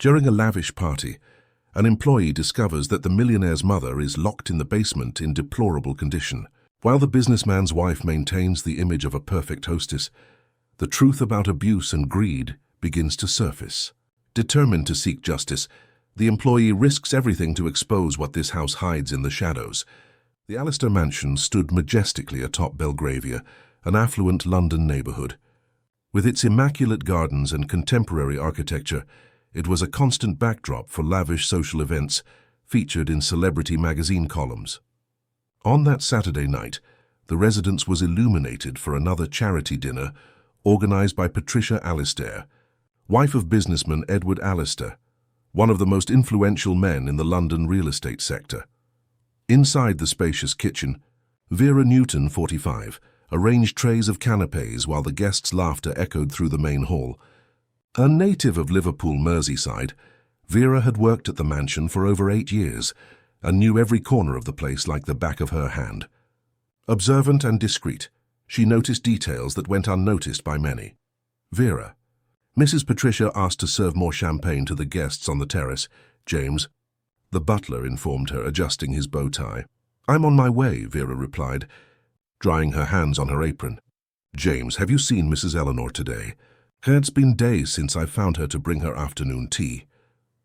During a lavish party, an employee discovers that the millionaire's mother is locked in the basement in deplorable condition. While the businessman's wife maintains the image of a perfect hostess, the truth about abuse and greed begins to surface. Determined to seek justice, the employee risks everything to expose what this house hides in the shadows. The Alistair mansion stood majestically atop Belgravia, an affluent London neighbourhood. With its immaculate gardens and contemporary architecture, it was a constant backdrop for lavish social events featured in celebrity magazine columns. On that Saturday night, the residence was illuminated for another charity dinner organised by Patricia Alistair, wife of businessman Edward Alistair, one of the most influential men in the London real estate sector. Inside the spacious kitchen, Vera Newton, 45, arranged trays of canapes while the guests' laughter echoed through the main hall. A native of Liverpool, Merseyside, Vera had worked at the mansion for over 8 years and knew every corner of the place like the back of her hand. Observant and discreet, she noticed details that went unnoticed by many. Vera. Mrs. Patricia asked to serve more champagne to the guests on the terrace. James, the butler, informed her, adjusting his bow tie. "I'm on my way," Vera replied, drying her hands on her apron. "James, have you seen Mrs. Eleanor today? It's been days since I found her to bring her afternoon tea."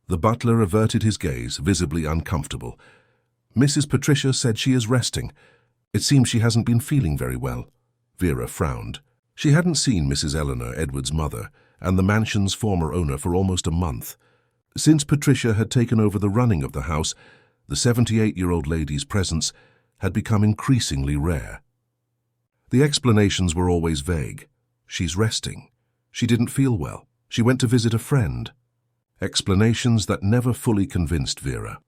The butler averted his gaze, visibly uncomfortable. "Mrs. Patricia said she is resting. It seems she hasn't been feeling very well." Vera frowned. She hadn't seen Mrs. Eleanor, Edward's mother, and the mansion's former owner for almost a month. Since Patricia had taken over the running of the house, the 78-year-old lady's presence had become increasingly rare. The explanations were always vague. "She's resting. She didn't feel well. She went to visit a friend." Explanations that never fully convinced Vera.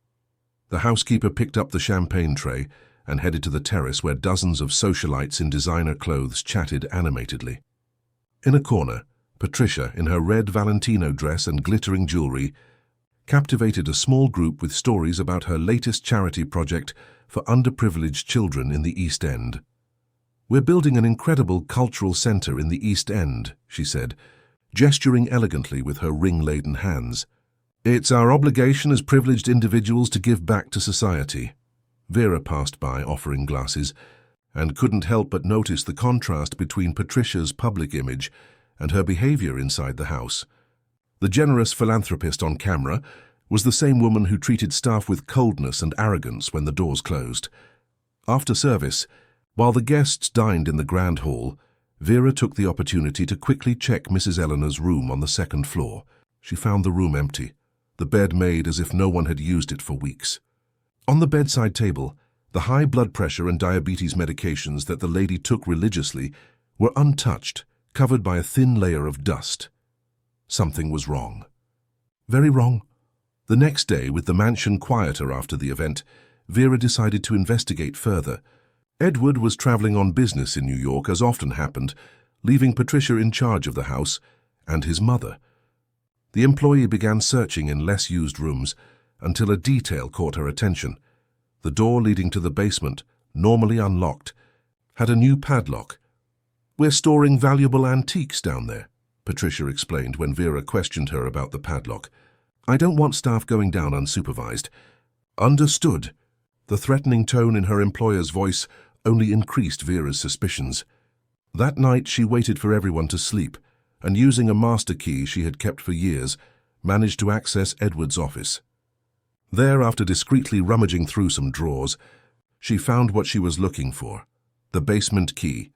The housekeeper picked up the champagne tray and headed to the terrace where dozens of socialites in designer clothes chatted animatedly. In a corner, Patricia, in her red Valentino dress and glittering jewelry, captivated a small group with stories about her latest charity project for underprivileged children in the East End. "We're building an incredible cultural centre in the East End," she said, gesturing elegantly with her ring-laden hands. "It's our obligation as privileged individuals to give back to society." Vera passed by, offering glasses, and couldn't help but notice the contrast between Patricia's public image and her behaviour inside the house. The generous philanthropist on camera was the same woman who treated staff with coldness and arrogance when the doors closed. After service, while the guests dined in the grand hall, Vera took the opportunity to quickly check Mrs. Eleanor's room on the second floor. She found the room empty, the bed made as if no one had used it for weeks. On the bedside table, the high blood pressure and diabetes medications that the lady took religiously were untouched, covered by a thin layer of dust. Something was wrong. Very wrong. The next day, with the mansion quieter after the event, Vera decided to investigate further. Edward was travelling on business in New York, as often happened, leaving Patricia in charge of the house and his mother. The employee began searching in less used rooms until a detail caught her attention. The door leading to the basement, normally unlocked, had a new padlock. "We're storing valuable antiques down there," Patricia explained when Vera questioned her about the padlock. "I don't want staff going down unsupervised." "Understood." The threatening tone in her employer's voice only increased Vera's suspicions. That night she waited for everyone to sleep, and using a master key she had kept for years, managed to access Edward's office. There, after discreetly rummaging through some drawers, she found what she was looking for, the basement key,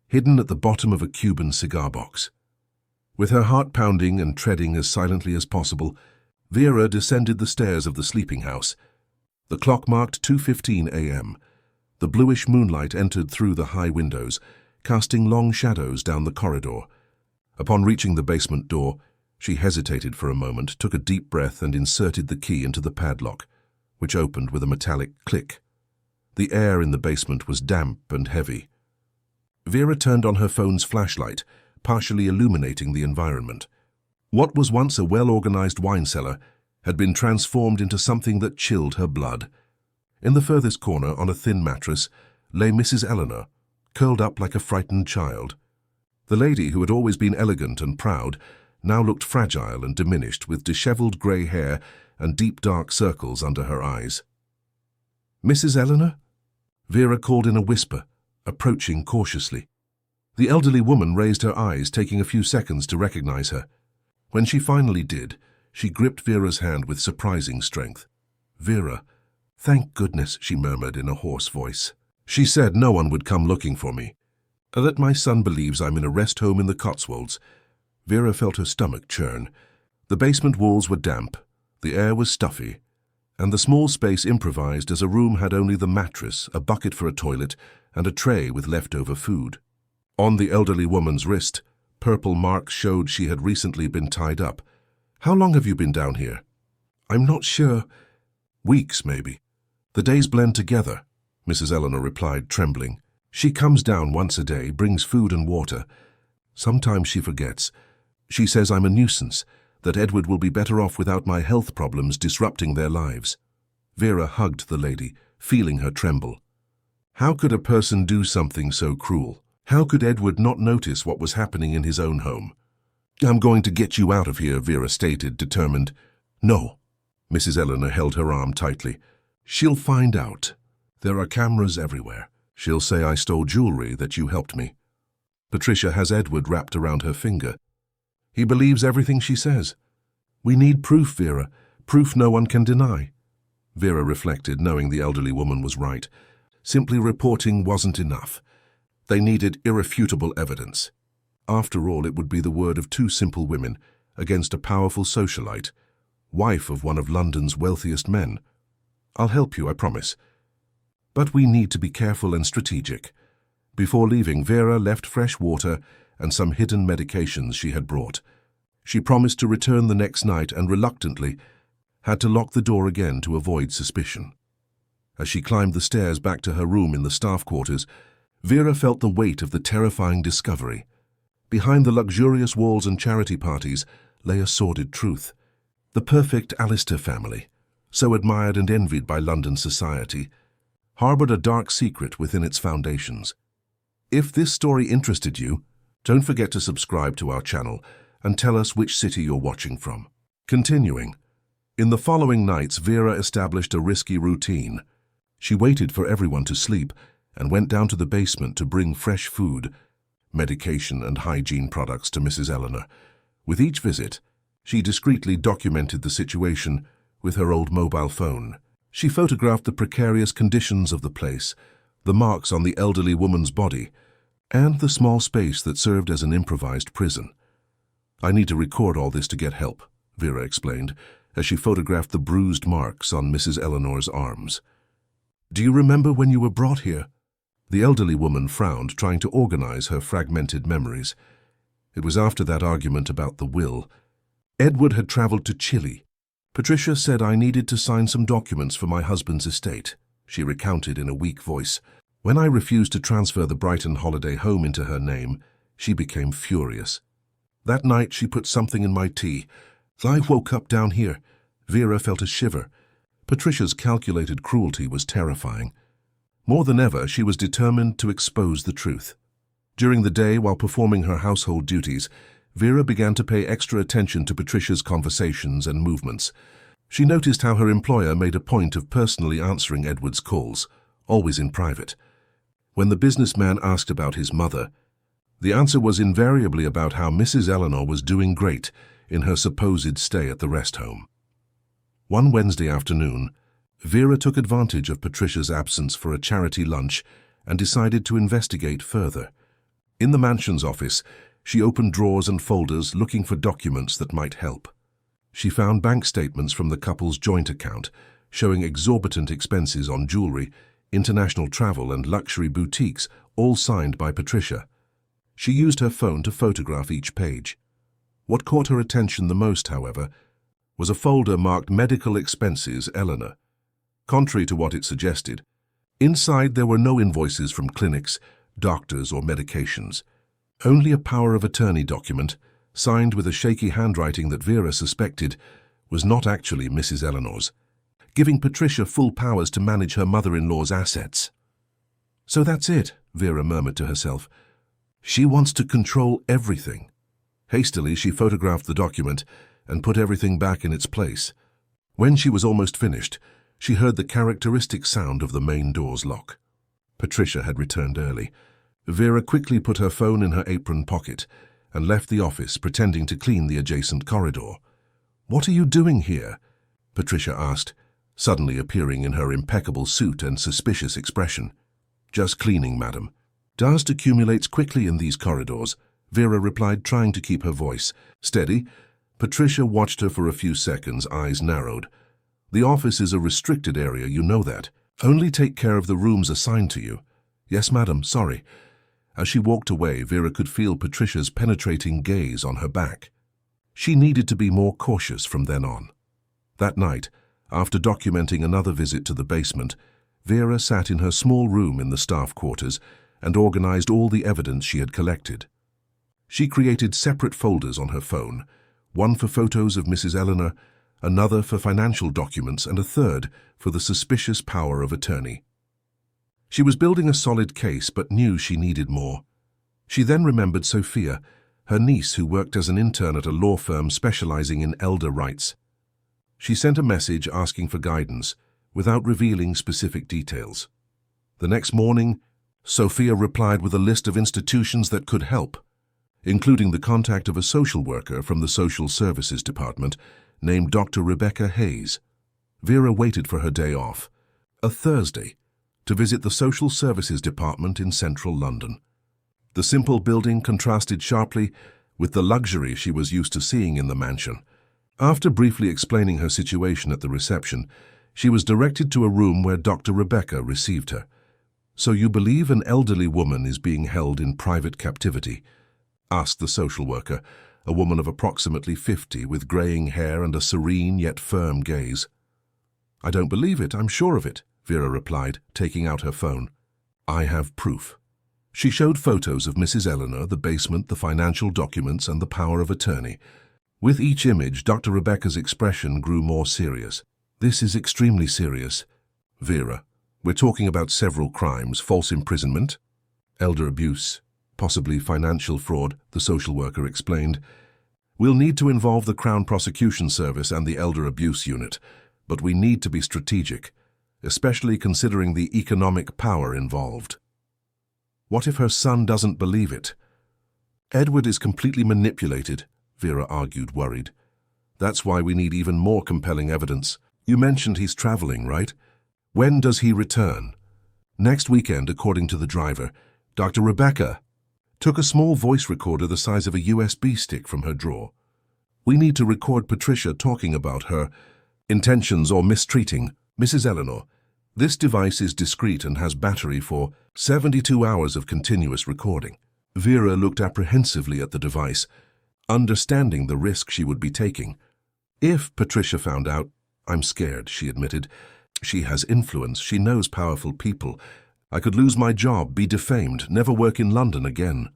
hidden at the bottom of a Cuban cigar box. With her heart pounding and treading as silently as possible, Vera descended the stairs of the sleeping house. The clock marked 2:15 a.m. The bluish moonlight entered through the high windows, casting long shadows down the corridor. Upon reaching the basement door, she hesitated for a moment, took a deep breath and inserted the key into the padlock, which opened with a metallic click. The air in the basement was damp and heavy. Vera turned on her phone's flashlight, partially illuminating the environment. What was once a well-organized wine cellar had been transformed into something that chilled her blood. In the furthest corner, on a thin mattress, lay Mrs. Eleanor, curled up like a frightened child. The lady, who had always been elegant and proud, now looked fragile and diminished, with disheveled grey hair and deep dark circles under her eyes. "Mrs. Eleanor?" Vera called in a whisper, approaching cautiously. The elderly woman raised her eyes, taking a few seconds to recognize her. When she finally did, she gripped Vera's hand with surprising strength. "Vera, thank goodness," she murmured in a hoarse voice. "She said no one would come looking for me. That my son believes I'm in a rest home in the Cotswolds." Vera felt her stomach churn. The basement walls were damp, the air was stuffy, and the small space improvised as a room had only the mattress, a bucket for a toilet, and a tray with leftover food. On the elderly woman's wrist, purple marks showed she had recently been tied up. "How long have you been down here?" "I'm not sure." "Weeks, maybe." "The days blend together," Mrs. Eleanor replied, trembling. "She comes down once a day, brings food and water. Sometimes she forgets. She says I'm a nuisance, that Edward will be better off without my health problems disrupting their lives." Vera hugged the lady, feeling her tremble. How could a person do something so cruel? How could Edward not notice what was happening in his own home? "I'm going to get you out of here," Vera stated, determined. "No." Mrs. Eleanor held her arm tightly. "She'll find out. There are cameras everywhere. She'll say I stole jewelry, that you helped me. Patricia has Edward wrapped around her finger. He believes everything she says. We need proof, Vera, proof no one can deny." Vera reflected, knowing the elderly woman was right. Simply reporting wasn't enough. They needed irrefutable evidence. After all, it would be the word of two simple women against a powerful socialite, wife of one of London's wealthiest men. "I'll help you, I promise. But we need to be careful and strategic." Before leaving, Vera left fresh water and some hidden medications she had brought. She promised to return the next night and reluctantly had to lock the door again to avoid suspicion. As she climbed the stairs back to her room in the staff quarters, Vera felt the weight of the terrifying discovery. Behind the luxurious walls and charity parties lay a sordid truth. The perfect Alistair family, so admired and envied by London society, harbored a dark secret within its foundations. If this story interested you, don't forget to subscribe to our channel and tell us which city you're watching from. Continuing. In the following nights, Vera established a risky routine. She waited for everyone to sleep and went down to the basement to bring fresh food, medication and hygiene products to Mrs. Eleanor. With each visit, she discreetly documented the situation with her old mobile phone. She photographed the precarious conditions of the place, the marks on the elderly woman's body, and the small space that served as an improvised prison. "I need to record all this to get help," Vera explained, as she photographed the bruised marks on Mrs. Eleanor's arms. "Do you remember when you were brought here?" The elderly woman frowned, trying to organize her fragmented memories. It was after that argument about the will. Edward had traveled to Chile. "Patricia said I needed to sign some documents for my husband's estate," she recounted in a weak voice. "When I refused to transfer the Brighton holiday home into her name, she became furious. That night she put something in my tea. I woke up down here." Vera felt a shiver. Patricia's calculated cruelty was terrifying. More than ever, she was determined to expose the truth. During the day, while performing her household duties, Vera began to pay extra attention to Patricia's conversations and movements. She noticed how her employer made a point of personally answering Edward's calls, always in private. When the businessman asked about his mother, the answer was invariably about how Mrs. Eleanor was doing great in her supposed stay at the rest home. One Wednesday afternoon, Vera took advantage of Patricia's absence for a charity lunch and decided to investigate further. In the mansion's office, she opened drawers and folders looking for documents that might help. She found bank statements from the couple's joint account, showing exorbitant expenses on jewelry, international travel and luxury boutiques, all signed by Patricia. She used her phone to photograph each page. What caught her attention the most, however, was a folder marked Medical Expenses, Eleanor. Contrary to what it suggested, inside there were no invoices from clinics, doctors or medications. Only a power of attorney document, signed with a shaky handwriting that Vera suspected was not actually Mrs. Eleanor's, giving Patricia full powers to manage her mother-in-law's assets. "So that's it," Vera murmured to herself. "She wants to control everything." Hastily, she photographed the document and put everything back in its place. When she was almost finished, she heard the characteristic sound of the main door's lock. Patricia had returned early. Vera quickly put her phone in her apron pocket and left the office, pretending to clean the adjacent corridor. "What are you doing here?" Patricia asked, suddenly appearing in her impeccable suit and suspicious expression. "Just cleaning, madam. Dust accumulates quickly in these corridors," Vera replied, trying to keep her voice steady. Patricia watched her for a few seconds, eyes narrowed. "The office is a restricted area, you know that. Only take care of the rooms assigned to you." "Yes, madam, sorry." As she walked away, Vera could feel Patricia's penetrating gaze on her back. She needed to be more cautious from then on. That night, after documenting another visit to the basement, Vera sat in her small room in the staff quarters and organized all the evidence she had collected. She created separate folders on her phone, one for photos of Mrs. Eleanor, another for financial documents, and a third for the suspicious power of attorney. She was building a solid case but knew she needed more. She then remembered Sophia, her niece who worked as an intern at a law firm specializing in elder rights. She sent a message asking for guidance, without revealing specific details. The next morning, Sophia replied with a list of institutions that could help, including the contact of a social worker from the Social Services Department named Dr. Rebecca Hayes. Vera waited for her day off, a Thursday, to visit the Social Services Department in central London. The simple building contrasted sharply with the luxury she was used to seeing in the mansion. After briefly explaining her situation at the reception, she was directed to a room where Dr. Rebecca received her. "So you believe an elderly woman is being held in private captivity?" asked the social worker, a woman of approximately 50 with graying hair and a serene yet firm gaze. "I don't believe it, I'm sure of it," Vera replied, taking out her phone. "I have proof." She showed photos of Mrs. Eleanor, the basement, the financial documents, and the power of attorney. With each image, Dr. Rebecca's expression grew more serious. "This is extremely serious, Vera. We're talking about several crimes: false imprisonment, elder abuse, possibly financial fraud," the social worker explained. "We'll need to involve the Crown Prosecution Service and the Elder Abuse Unit, but we need to be strategic, especially considering the economic power involved." What if her son doesn't believe it? "Edward is completely manipulated," Vera argued, worried. "That's why we need even more compelling evidence. You mentioned he's traveling, right? When does he return?" "Next weekend, according to the driver." Dr. Rebecca took a small voice recorder the size of a USB stick from her drawer. "We need to record Patricia talking about her intentions or mistreating Mrs. Eleanor. This device is discreet and has battery for 72 hours of continuous recording." Vera looked apprehensively at the device, understanding the risk she would be taking. "If Patricia found out, I'm scared," she admitted. "She has influence, she knows powerful people. I could lose my job, be defamed, never work in London again."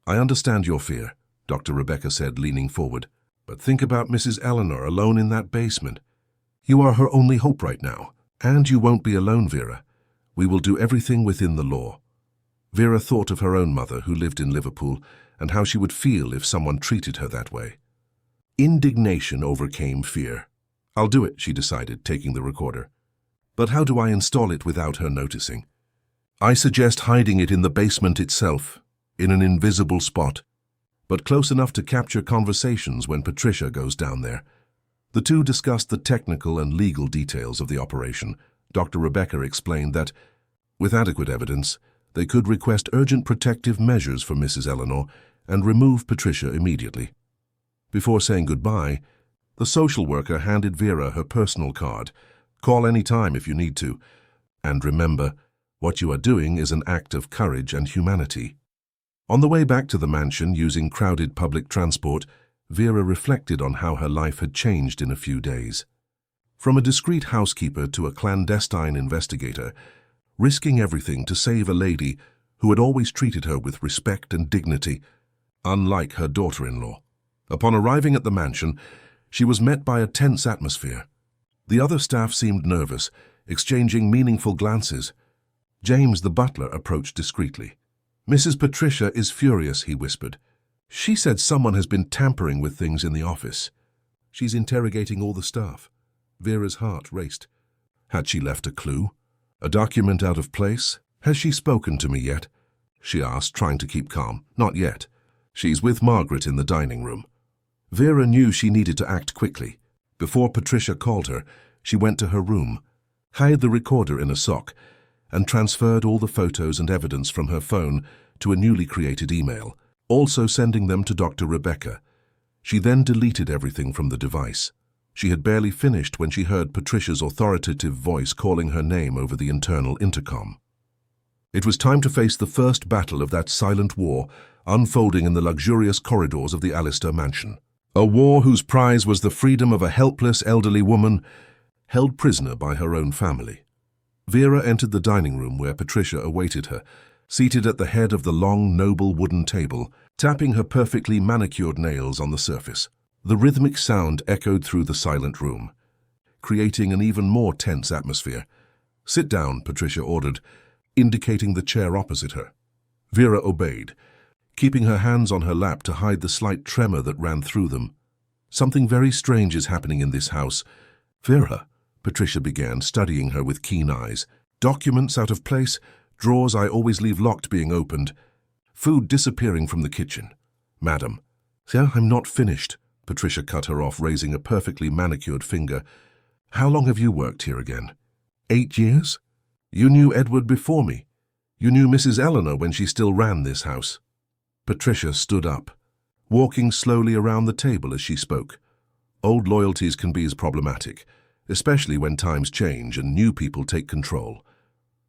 "I understand your fear," Dr. Rebecca said, leaning forward. "But think about Mrs. Eleanor alone in that basement. You are her only hope right now. And you won't be alone, Vera. We will do everything within the law." Vera thought of her own mother, who lived in Liverpool, and how she would feel if someone treated her that way. Indignation overcame fear. "I'll do it," she decided, taking the recorder. "But how do I install it without her noticing?" "I suggest hiding it in the basement itself, in an invisible spot, but close enough to capture conversations when Patricia goes down there." The two discussed the technical and legal details of the operation. Dr. Rebecca explained that, with adequate evidence, they could request urgent protective measures for Mrs. Eleanor and remove Patricia immediately. Before saying goodbye, the social worker handed Vera her personal card. "Call any time if you need to. And remember, what you are doing is an act of courage and humanity." On the way back to the mansion, using crowded public transport, Vera reflected on how her life had changed in a few days. From a discreet housekeeper to a clandestine investigator, risking everything to save a lady who had always treated her with respect and dignity, unlike her daughter-in-law. Upon arriving at the mansion, she was met by a tense atmosphere. The other staff seemed nervous, exchanging meaningful glances. James, the butler, approached discreetly. "Mrs. Patricia is furious," he whispered. She said someone has been tampering with things in the office. She's interrogating all the staff. Vera's heart raced. Had she left a clue? A document out of place? Has she spoken to me yet? She asked, trying to keep calm. Not yet. She's with Margaret in the dining room. Vera knew she needed to act quickly. Before Patricia called her, she went to her room, hid the recorder in a sock, and transferred all the photos and evidence from her phone to a newly created email, also sending them to Dr. Rebecca. She then deleted everything from the device. She had barely finished when she heard Patricia's authoritative voice calling her name over the internal intercom. It was time to face the first battle of that silent war unfolding in the luxurious corridors of the Allister mansion. A war whose prize was the freedom of a helpless elderly woman held prisoner by her own family. Vera entered the dining room where Patricia awaited her, seated at the head of the long, noble wooden table, tapping her perfectly manicured nails on the surface. The rhythmic sound echoed through the silent room, creating an even more tense atmosphere. "Sit down," Patricia ordered, indicating the chair opposite her. Vera obeyed, keeping her hands on her lap to hide the slight tremor that ran through them. "Something very strange is happening in this house." "Vera," Patricia began, studying her with keen eyes. "Documents out of place, drawers I always leave locked being opened, food disappearing from the kitchen." "Madam." "I'm not finished," Patricia cut her off, raising a perfectly manicured finger. "How long have you worked here again?" 8 years? You knew Edward before me. You knew Mrs. Eleanor when she still ran this house." Patricia stood up, walking slowly around the table as she spoke. Old loyalties can be as problematic, especially when times change and new people take control.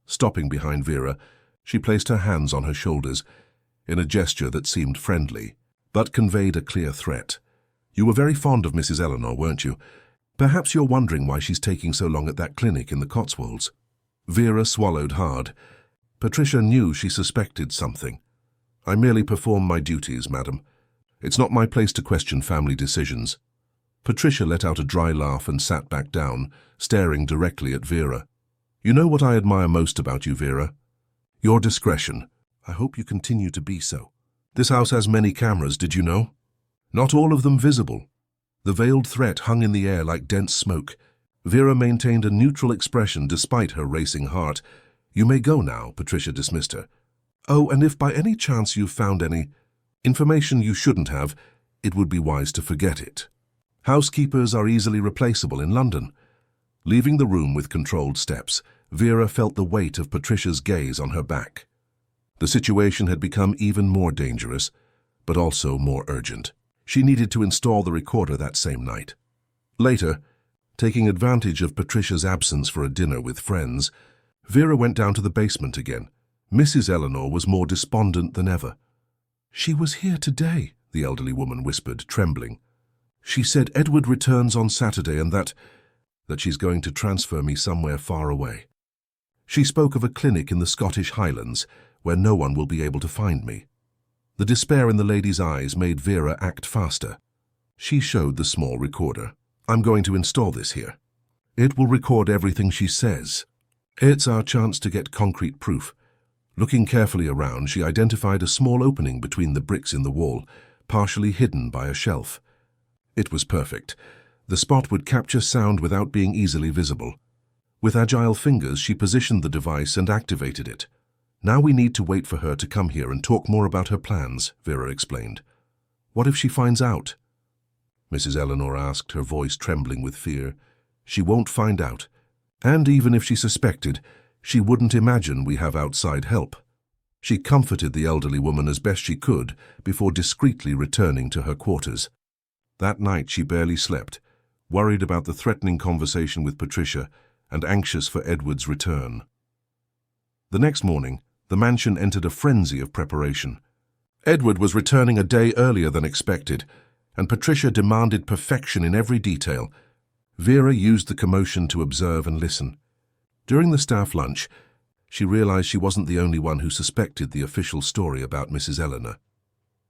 Stopping behind Vera, she placed her hands on her shoulders in a gesture that seemed friendly, but conveyed a clear threat. "You were very fond of Mrs. Eleanor, weren't you? Perhaps you're wondering why she's taking so long at that clinic in the Cotswolds." Vera swallowed hard. Patricia knew she suspected something. "I merely perform my duties, madam. It's not my place to question family decisions." Patricia let out a dry laugh and sat back down, staring directly at Vera. "You know what I admire most about you, Vera? Your discretion. I hope you continue to be so. This house has many cameras, did you know? Not all of them visible." The veiled threat hung in the air like dense smoke. Vera maintained a neutral expression despite her racing heart. "You may go now," Patricia dismissed her. "Oh, and if by any chance you've found any information you shouldn't have, it would be wise to forget it. Housekeepers are easily replaceable in London." Leaving the room with controlled steps, Vera felt the weight of Patricia's gaze on her back. The situation had become even more dangerous, but also more urgent. She needed to install the recorder that same night. Later, taking advantage of Patricia's absence for a dinner with friends, Vera went down to the basement again. Mrs. Eleanor was more despondent than ever. "She was here today," the elderly woman whispered, trembling. "She said Edward returns on Saturday and that she's going to transfer me somewhere far away. She spoke of a clinic in the Scottish Highlands where no one will be able to find me." The despair in the lady's eyes made Vera act faster. She showed the small recorder. "I'm going to install this here. It will record everything she says. It's our chance to get concrete proof." Looking carefully around, she identified a small opening between the bricks in the wall, partially hidden by a shelf. It was perfect. The spot would capture sound without being easily visible. With agile fingers, she positioned the device and activated it. "Now we need to wait for her to come here and talk more about her plans," Vera explained. "What if she finds out?" Mrs. Eleanor asked, her voice trembling with fear. "She won't find out. And even if she suspected, she wouldn't imagine we have outside help." She comforted the elderly woman as best she could before discreetly returning to her quarters. That night she barely slept, worried about the threatening conversation with Patricia and anxious for Edward's return. The next morning, the mansion entered a frenzy of preparation. Edward was returning a day earlier than expected, and Patricia demanded perfection in every detail. Vera used the commotion to observe and listen. During the staff lunch, she realized she wasn't the only one who suspected the official story about Mrs. Eleanor.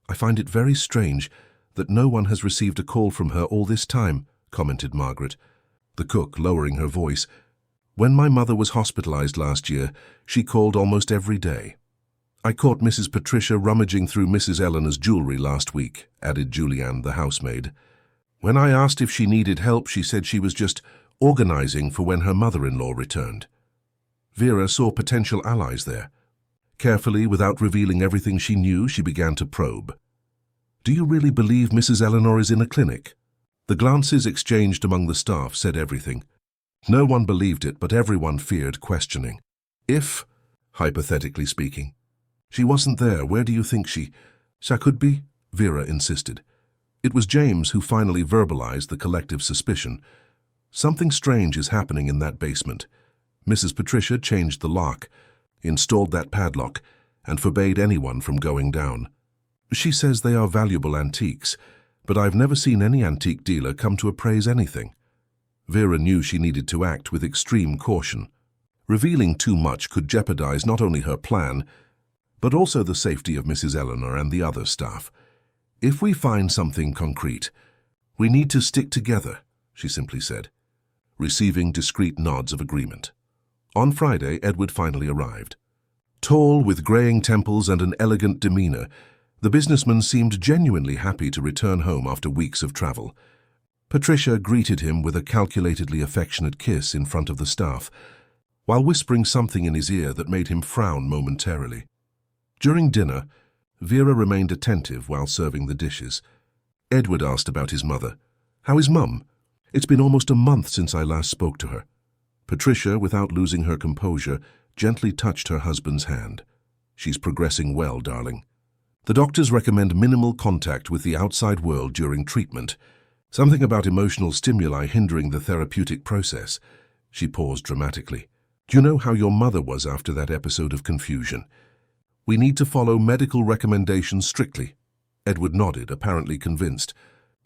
"I find it very strange that no one has received a call from her all this time," commented Margaret, the cook lowering her voice. "When my mother was hospitalized last year, she called almost every day. "I caught Mrs. Patricia rummaging through Mrs. Eleanor's jewelry last week," added Julianne, the housemaid. "When I asked if she needed help, she said she was just organizing for when her mother-in-law returned." Vera saw potential allies there. Carefully, without revealing everything she knew, she began to probe. "Do you really believe Mrs. Eleanor is in a clinic?" The glances exchanged among the staff said everything. No one believed it, but everyone feared questioning. If, hypothetically speaking, she wasn't there, where do you think she could be? Vera insisted. It was James who finally verbalized the collective suspicion. "Something strange is happening in that basement." Mrs. Patricia changed the lock, installed that padlock, and forbade anyone from going down. "She says they are valuable antiques, but I've never seen any antique dealer come to appraise anything." Vera knew she needed to act with extreme caution. Revealing too much could jeopardize not only her plan, but also the safety of Mrs. Eleanor and the other staff. "If we find something concrete, we need to stick together," she simply said, receiving discreet nods of agreement. On Friday, Edward finally arrived. Tall, with graying temples and an elegant demeanor, the businessman seemed genuinely happy to return home after weeks of travel. Patricia greeted him with a calculatedly affectionate kiss in front of the staff, while whispering something in his ear that made him frown momentarily. During dinner, Vera remained attentive while serving the dishes. Edward asked about his mother. "How is Mum? It's been almost a month since I last spoke to her." Patricia, without losing her composure, gently touched her husband's hand. "She's progressing well, darling. The doctors recommend minimal contact with the outside world during treatment. Something about emotional stimuli hindering the therapeutic process." She paused dramatically. "Do you know how your mother was after that episode of confusion? We need to follow medical recommendations strictly." Edward nodded, apparently convinced.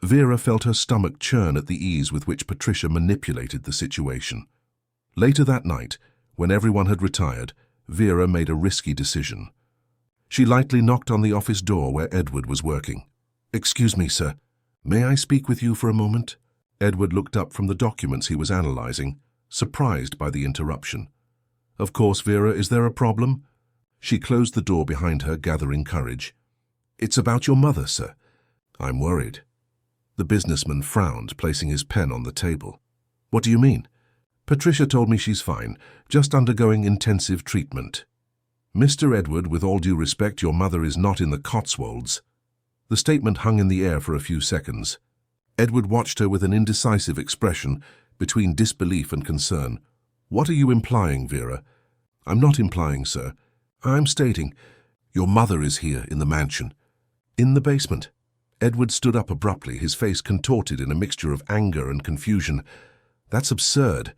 Vera felt her stomach churn at the ease with which Patricia manipulated the situation. Later that night, when everyone had retired, Vera made a risky decision. She lightly knocked on the office door where Edward was working. "Excuse me, sir. May I speak with you for a moment?" Edward looked up from the documents he was analyzing, surprised by the interruption. "Of course, Vera, is there a problem?" She closed the door behind her, gathering courage. "It's about your mother, sir. I'm worried." The businessman frowned, placing his pen on the table. "What do you mean?" "Patricia told me she's fine, just undergoing intensive treatment." "Mr. Edward, with all due respect, your mother is not in the Cotswolds." The statement hung in the air for a few seconds. Edward watched her with an indecisive expression, between disbelief and concern. "What are you implying, Vera?" "I'm not implying, sir. I'm stating, your mother is here in the mansion." "In the basement?" Edward stood up abruptly, his face contorted in a mixture of anger and confusion. "That's absurd.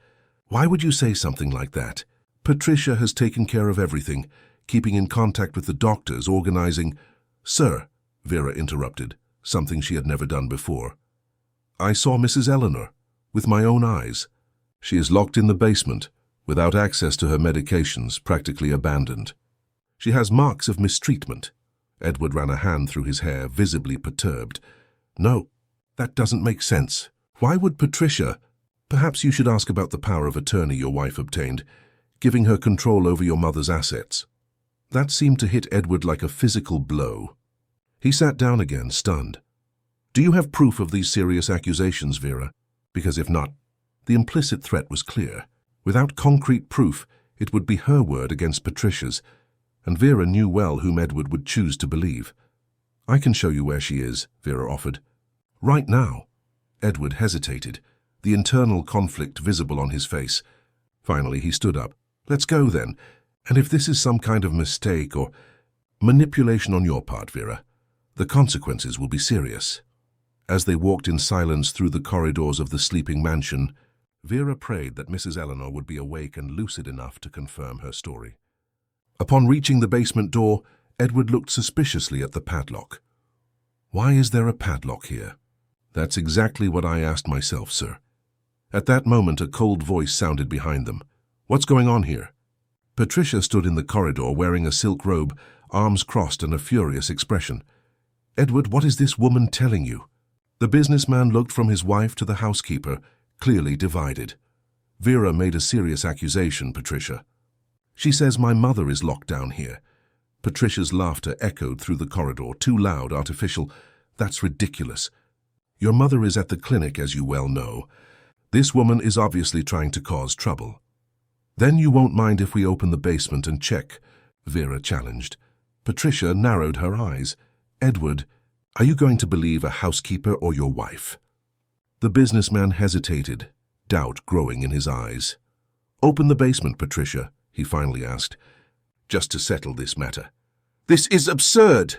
Why would you say something like that? Patricia has taken care of everything, keeping in contact with the doctors, organizing—" "Sir," Vera interrupted, something she had never done before. "I saw Mrs. Eleanor, with my own eyes. She is locked in the basement, without access to her medications, practically abandoned. She has marks of mistreatment." Edward ran a hand through his hair, visibly perturbed. "No, that doesn't make sense. Why would Patricia—" "Perhaps you should ask about the power of attorney your wife obtained, giving her control over your mother's assets." That seemed to hit Edward like a physical blow. He sat down again, stunned. "Do you have proof of these serious accusations, Vera? Because if not—" The implicit threat was clear. Without concrete proof, it would be her word against Patricia's, and Vera knew well whom Edward would choose to believe. "I can show you where she is," Vera offered. "Right now." Edward hesitated, the internal conflict visible on his face. Finally, he stood up. "Let's go, then. And if this is some kind of mistake or manipulation on your part, Vera, the consequences will be serious." As they walked in silence through the corridors of the sleeping mansion, Vera prayed that Mrs. Eleanor would be awake and lucid enough to confirm her story. Upon reaching the basement door, Edward looked suspiciously at the padlock. "Why is there a padlock here?" "That's exactly what I asked myself, sir." At that moment, a cold voice sounded behind them. "What's going on here?" Patricia stood in the corridor wearing a silk robe, arms crossed and a furious expression. "Edward, what is this woman telling you?" The businessman looked from his wife to the housekeeper, clearly divided. "Vera made a serious accusation, Patricia. She says my mother is locked down here. Patricia's laughter echoed through the corridor, too loud, artificial. That's ridiculous. Your mother is at the clinic, as you well know. This woman is obviously trying to cause trouble. Then you won't mind if we open the basement and check, Vera challenged. Patricia narrowed her eyes. Edward, are you going to believe a housekeeper or your wife? The businessman hesitated, doubt growing in his eyes. Open the basement, Patricia, he finally asked, just to settle this matter. This is absurd!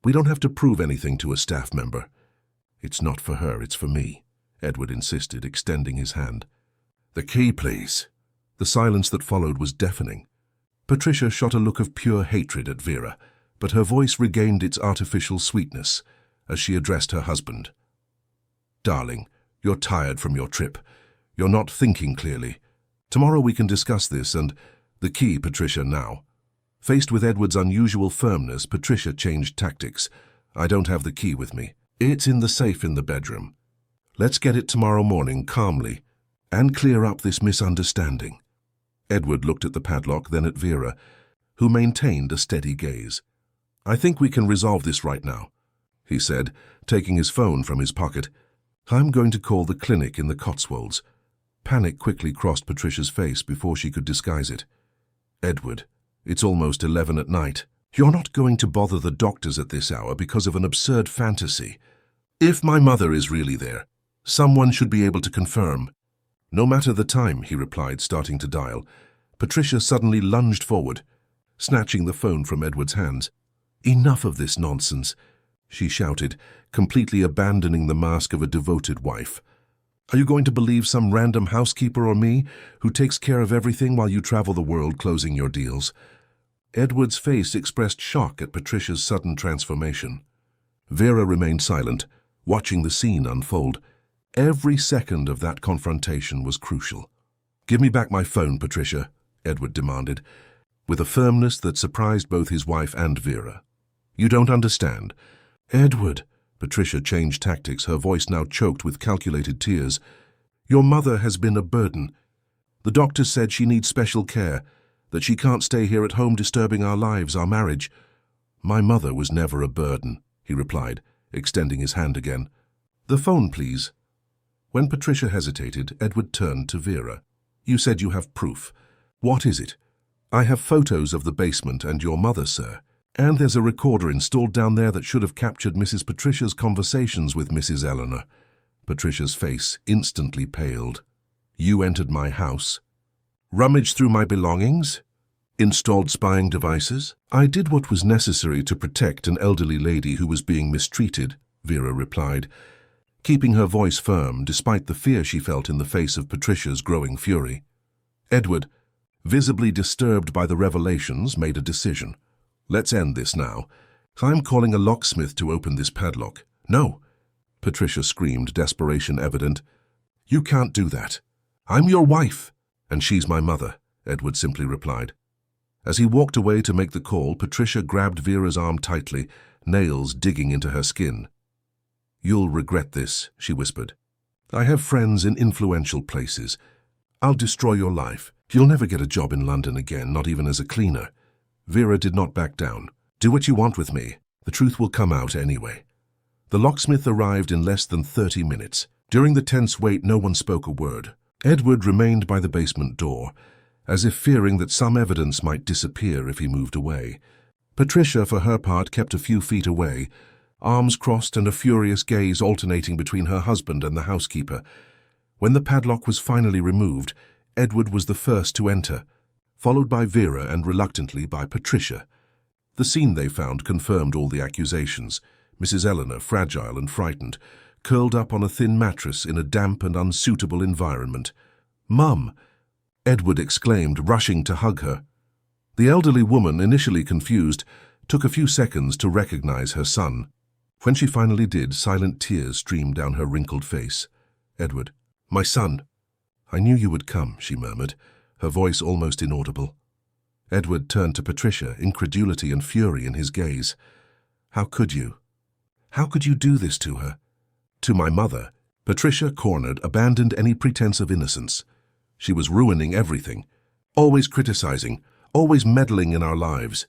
We don't have to prove anything to a staff member. It's not for her, it's for me, Edward insisted, extending his hand. The key, please. The silence that followed was deafening. Patricia shot a look of pure hatred at Vera, but her voice regained its artificial sweetness as she addressed her husband. Darling, you're tired from your trip. You're not thinking clearly. Tomorrow we can discuss this and the key, Patricia, now. Faced with Edward's unusual firmness, Patricia changed tactics. I don't have the key with me. It's in the safe in the bedroom. Let's get it tomorrow morning, calmly, and clear up this misunderstanding. Edward looked at the padlock, then at Vera, who maintained a steady gaze. I think we can resolve this right now, he said, taking his phone from his pocket. I'm going to call the clinic in the Cotswolds. Panic quickly crossed Patricia's face before she could disguise it. Edward, it's almost 11 at night. You're not going to bother the doctors at this hour because of an absurd fantasy. If my mother is really there, someone should be able to confirm. No matter the time, he replied, starting to dial. Patricia suddenly lunged forward, snatching the phone from Edward's hands. Enough of this nonsense, she shouted, completely abandoning the mask of a devoted wife. Are you going to believe some random housekeeper or me who takes care of everything while you travel the world closing your deals? Edward's face expressed shock at Patricia's sudden transformation. Vera remained silent, watching the scene unfold. Every second of that confrontation was crucial. Give me back my phone, Patricia, Edward demanded, with a firmness that surprised both his wife and Vera. You don't understand. Edward, Patricia changed tactics, her voice now choked with calculated tears. Your mother has been a burden. The doctor said she needs special care, that she can't stay here at home disturbing our lives, our marriage. My mother was never a burden, he replied, extending his hand again. The phone, please. When Patricia hesitated, Edward turned to Vera. You said you have proof. What is it? I have photos of the basement and your mother, sir. And there's a recorder installed down there that should have captured Mrs. Patricia's conversations with Mrs. Eleanor. Patricia's face instantly paled. You entered my house, rummaged through my belongings, installed spying devices. I did what was necessary to protect an elderly lady who was being mistreated, Vera replied, keeping her voice firm despite the fear she felt in the face of Patricia's growing fury. Edward, visibly disturbed by the revelations, made a decision. Let's end this now. I'm calling a locksmith to open this padlock. No, Patricia screamed, desperation evident. You can't do that. I'm your wife, and she's my mother, Edward simply replied. As he walked away to make the call, Patricia grabbed Vera's arm tightly, nails digging into her skin. You'll regret this, she whispered. I have friends in influential places. I'll destroy your life. You'll never get a job in London again, not even as a cleaner. Vera did not back down. Do what you want with me. The truth will come out anyway. The locksmith arrived in less than 30 minutes. During the tense wait, no one spoke a word. Edward remained by the basement door, as if fearing that some evidence might disappear if he moved away. Patricia, for her part, kept a few feet away, arms crossed and a furious gaze alternating between her husband and the housekeeper. When the padlock was finally removed, Edward was the first to enter, followed by Vera and reluctantly by Patricia. The scene they found confirmed all the accusations. Mrs. Eleanor, fragile and frightened, curled up on a thin mattress in a damp and unsuitable environment. Mum! Edward exclaimed, rushing to hug her. The elderly woman, initially confused, took a few seconds to recognize her son. When she finally did, silent tears streamed down her wrinkled face. Edward, my son. I knew you would come, she murmured, her voice almost inaudible. Edward turned to Patricia, incredulity and fury in his gaze. How could you? How could you do this to her? To my mother. Patricia, cornered, abandoned any pretense of innocence. She was ruining everything, always criticizing, always meddling in our lives.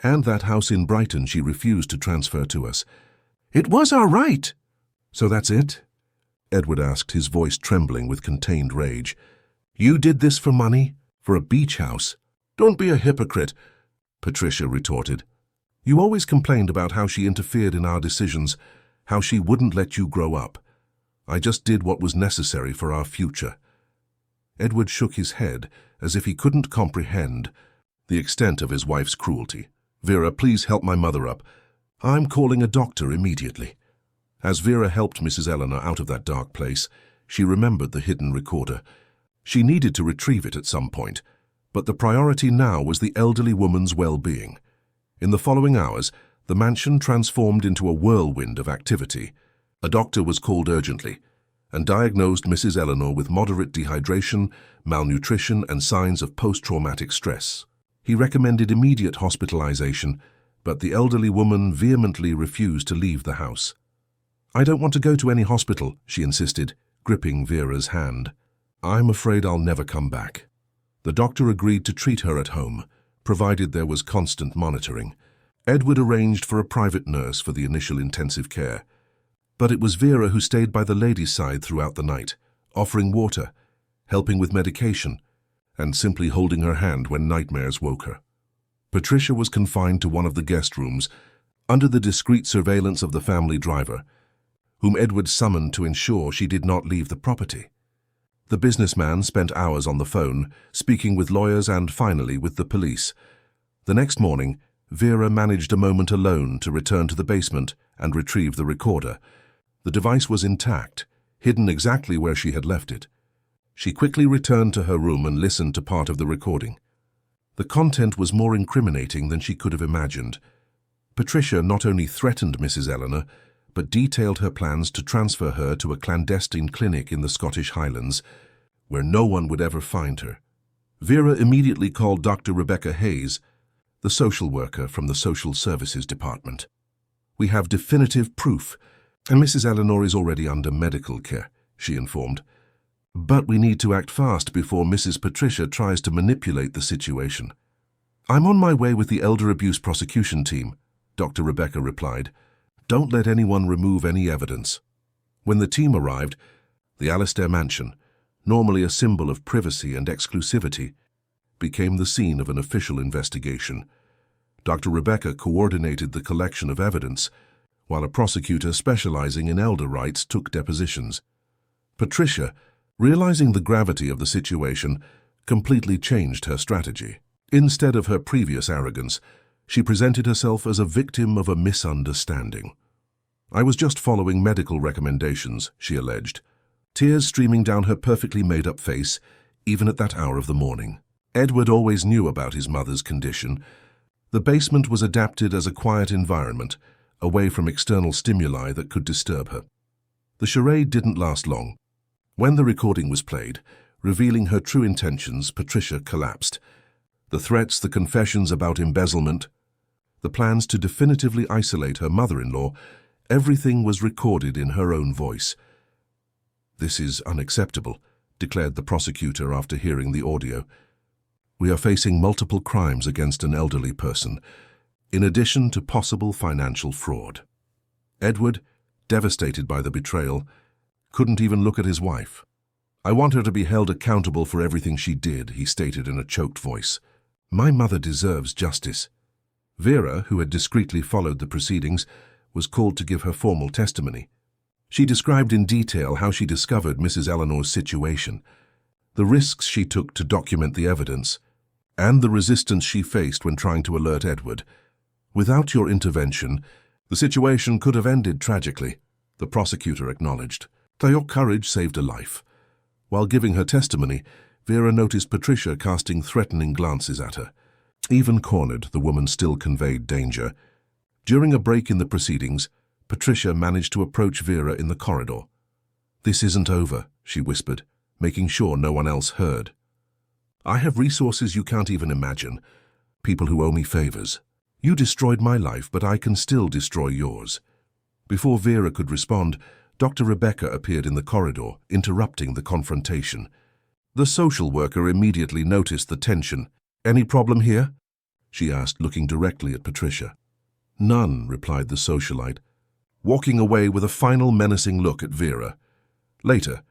And that house in Brighton she refused to transfer to us. It was our right. So that's it? Edward asked, his voice trembling with contained rage. You did this for money? For a beach house? Don't be a hypocrite, Patricia retorted. You always complained about how she interfered in our decisions, how she wouldn't let you grow up. I just did what was necessary for our future. Edward shook his head as if he couldn't comprehend the extent of his wife's cruelty. Vera, please help my mother up. I'm calling a doctor immediately. As Vera helped Mrs. Eleanor out of that dark place, she remembered the hidden recorder. She needed to retrieve it at some point, but the priority now was the elderly woman's well-being. In the following hours, the mansion transformed into a whirlwind of activity. A doctor was called urgently and diagnosed Mrs. Eleanor with moderate dehydration, malnutrition, and signs of post-traumatic stress. He recommended immediate hospitalization, but the elderly woman vehemently refused to leave the house. I don't want to go to any hospital, she insisted, gripping Vera's hand. I'm afraid I'll never come back. The doctor agreed to treat her at home, provided there was constant monitoring. Edward arranged for a private nurse for the initial intensive care. But it was Vera who stayed by the lady's side throughout the night, offering water, helping with medication, and simply holding her hand when nightmares woke her. Patricia was confined to one of the guest rooms, under the discreet surveillance of the family driver, whom Edward summoned to ensure she did not leave the property. The businessman spent hours on the phone, speaking with lawyers and, finally, with the police. The next morning, Vera managed a moment alone to return to the basement and retrieve the recorder. The device was intact, hidden exactly where she had left it. She quickly returned to her room and listened to part of the recording. The content was more incriminating than she could have imagined. Patricia not only threatened Mrs. Eleanor, but detailed her plans to transfer her to a clandestine clinic in the Scottish Highlands, where no one would ever find her. Vera immediately called Dr. Rebecca Hayes, the social worker from the Social Services Department. We have definitive proof, and Mrs. Eleanor is already under medical care, she informed. But we need to act fast before Mrs. Patricia tries to manipulate the situation. I'm on my way with the elder abuse prosecution team, Dr. Rebecca replied. Don't let anyone remove any evidence. When the team arrived, the Alastair mansion, normally a symbol of privacy and exclusivity, became the scene of an official investigation. Dr. Rebecca coordinated the collection of evidence, while a prosecutor specializing in elder rights took depositions. Patricia, realizing the gravity of the situation, completely changed her strategy. Instead of her previous arrogance, she presented herself as a victim of a misunderstanding. I was just following medical recommendations, she alleged, tears streaming down her perfectly made-up face, even at that hour of the morning. Edward always knew about his mother's condition. The basement was adapted as a quiet environment, away from external stimuli that could disturb her. The charade didn't last long. When the recording was played, revealing her true intentions, Patricia collapsed. The threats, the confessions about embezzlement, the plans to definitively isolate her mother-in-law, everything was recorded in her own voice. This is unacceptable, declared the prosecutor after hearing the audio. We are facing multiple crimes against an elderly person, in addition to possible financial fraud. Edward, devastated by the betrayal, couldn't even look at his wife. I want her to be held accountable for everything she did, he stated in a choked voice. My mother deserves justice. Vera, who had discreetly followed the proceedings, was called to give her formal testimony. She described in detail how she discovered Mrs. Eleanor's situation, the risks she took to document the evidence, and the resistance she faced when trying to alert Edward. Without your intervention, the situation could have ended tragically, the prosecutor acknowledged. Your courage saved a life. While giving her testimony, Vera noticed Patricia casting threatening glances at her. Even cornered, the woman still conveyed danger. During a break in the proceedings, Patricia managed to approach Vera in the corridor. This isn't over, she whispered, making sure no one else heard. I have resources you can't even imagine, people who owe me favors. You destroyed my life, but I can still destroy yours. Before Vera could respond, Dr. Rebecca appeared in the corridor, interrupting the confrontation. The social worker immediately noticed the tension. Any problem here? she asked, looking directly at Patricia. None, replied the socialite, walking away with a final menacing look at Vera. Later,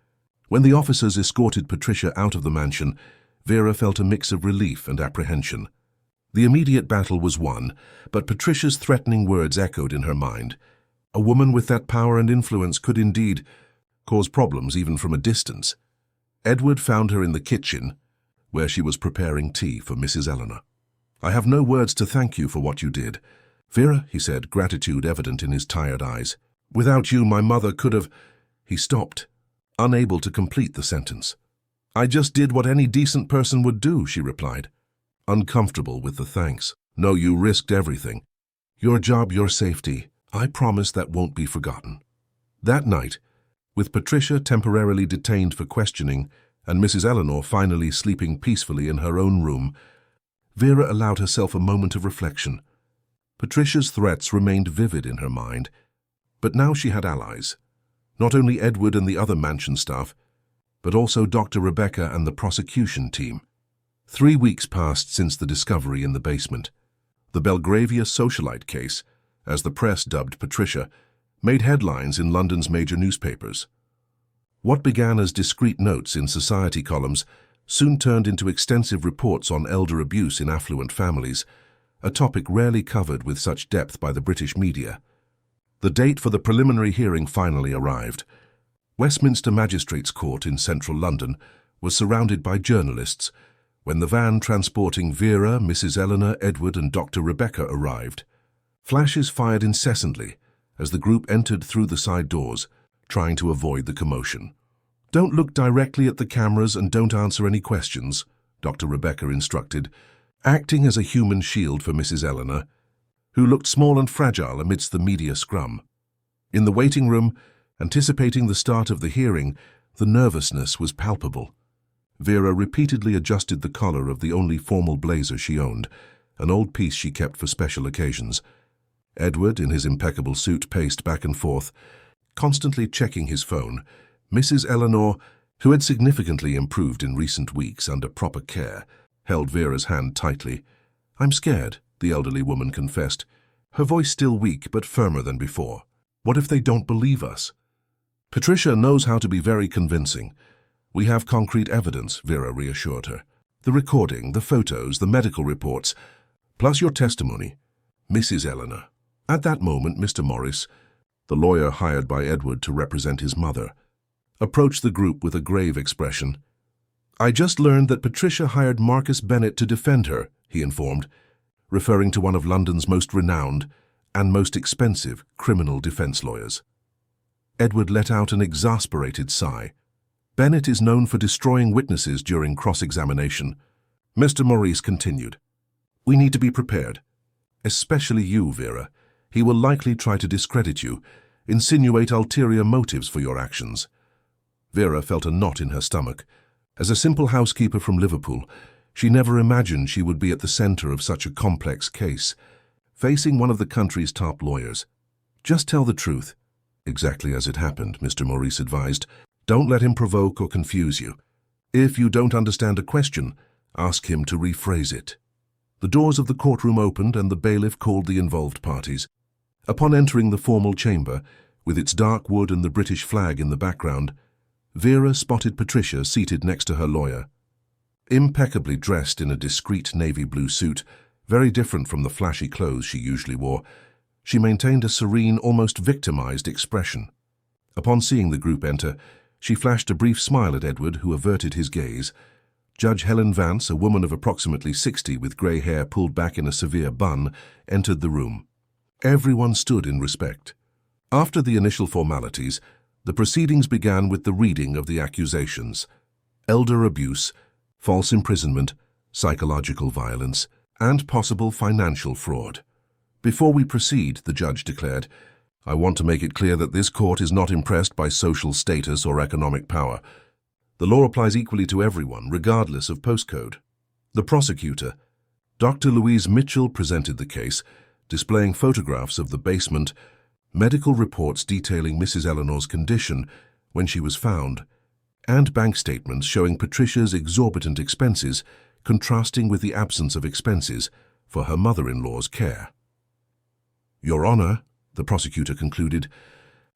when the officers escorted Patricia out of the mansion, Vera felt a mix of relief and apprehension. The immediate battle was won, but Patricia's threatening words echoed in her mind. A woman with that power and influence could indeed cause problems even from a distance. Edward found her in the kitchen, where she was preparing tea for Mrs. Eleanor. I have no words to thank you for what you did. Vera, he said, gratitude evident in his tired eyes. Without you, my mother could have... He stopped, unable to complete the sentence. I just did what any decent person would do, she replied, uncomfortable with the thanks. No, you risked everything. Your job, your safety. I promise that won't be forgotten. That night, with Patricia temporarily detained for questioning and Mrs. Eleanor finally sleeping peacefully in her own room, Vera allowed herself a moment of reflection. Patricia's threats remained vivid in her mind, but now she had allies. Not only Edward and the other mansion staff, but also Dr. Rebecca and the prosecution team. 3 weeks passed since the discovery in the basement. The Belgravia socialite case, as the press dubbed Patricia, made headlines in London's major newspapers. What began as discreet notes in society columns soon turned into extensive reports on elder abuse in affluent families, a topic rarely covered with such depth by the British media. The date for the preliminary hearing finally arrived. Westminster Magistrates' Court in central London was surrounded by journalists when the van transporting Vera, Mrs. Eleanor, Edward and Dr. Rebecca arrived. Flashes fired incessantly as the group entered through the side doors, trying to avoid the commotion. Don't look directly at the cameras and don't answer any questions, Dr. Rebecca instructed, acting as a human shield for Mrs. Eleanor, who looked small and fragile amidst the media scrum. In the waiting room, anticipating the start of the hearing, the nervousness was palpable. Vera repeatedly adjusted the collar of the only formal blazer she owned, an old piece she kept for special occasions. Edward, in his impeccable suit, paced back and forth, constantly checking his phone. Mrs. Eleanor, who had significantly improved in recent weeks under proper care, held Vera's hand tightly. I'm scared, the elderly woman confessed, her voice still weak but firmer than before. What if they don't believe us? Patricia knows how to be very convincing. We have concrete evidence, Vera reassured her. The recording, the photos, the medical reports, plus your testimony. Mrs. Eleanor. At that moment, Mr. Morris, the lawyer hired by Edward to represent his mother, approached the group with a grave expression. I just learned that Patricia hired Marcus Bennett to defend her, he informed, referring to one of London's most renowned and most expensive criminal defense lawyers. Edward let out an exasperated sigh. Bennett is known for destroying witnesses during cross-examination. Mr. Maurice continued. We need to be prepared. Especially you, Vera. He will likely try to discredit you, insinuate ulterior motives for your actions. Vera felt a knot in her stomach. As a simple housekeeper from Liverpool, she never imagined she would be at the center of such a complex case, facing one of the country's top lawyers. Just tell the truth. Exactly as it happened, Mr. Maurice advised. Don't let him provoke or confuse you. If you don't understand a question, ask him to rephrase it. The doors of the courtroom opened and the bailiff called the involved parties. Upon entering the formal chamber, with its dark wood and the British flag in the background, Vera spotted Patricia seated next to her lawyer. Impeccably dressed in a discreet navy blue suit, very different from the flashy clothes she usually wore, she maintained a serene, almost victimized expression. Upon seeing the group enter, she flashed a brief smile at Edward, who averted his gaze. Judge Helen Vance, a woman of approximately 60 with grey hair pulled back in a severe bun, entered the room. Everyone stood in respect. After the initial formalities, the proceedings began with the reading of the accusations: elder abuse, false imprisonment, psychological violence, and possible financial fraud. Before we proceed, the judge declared, I want to make it clear that this court is not impressed by social status or economic power. The law applies equally to everyone, regardless of postcode. The prosecutor, Dr. Louise Mitchell, presented the case, displaying photographs of the basement, medical reports detailing Mrs. Eleanor's condition when she was found, and bank statements showing Patricia's exorbitant expenses contrasting with the absence of expenses for her mother-in-law's care. Your Honor, the prosecutor concluded,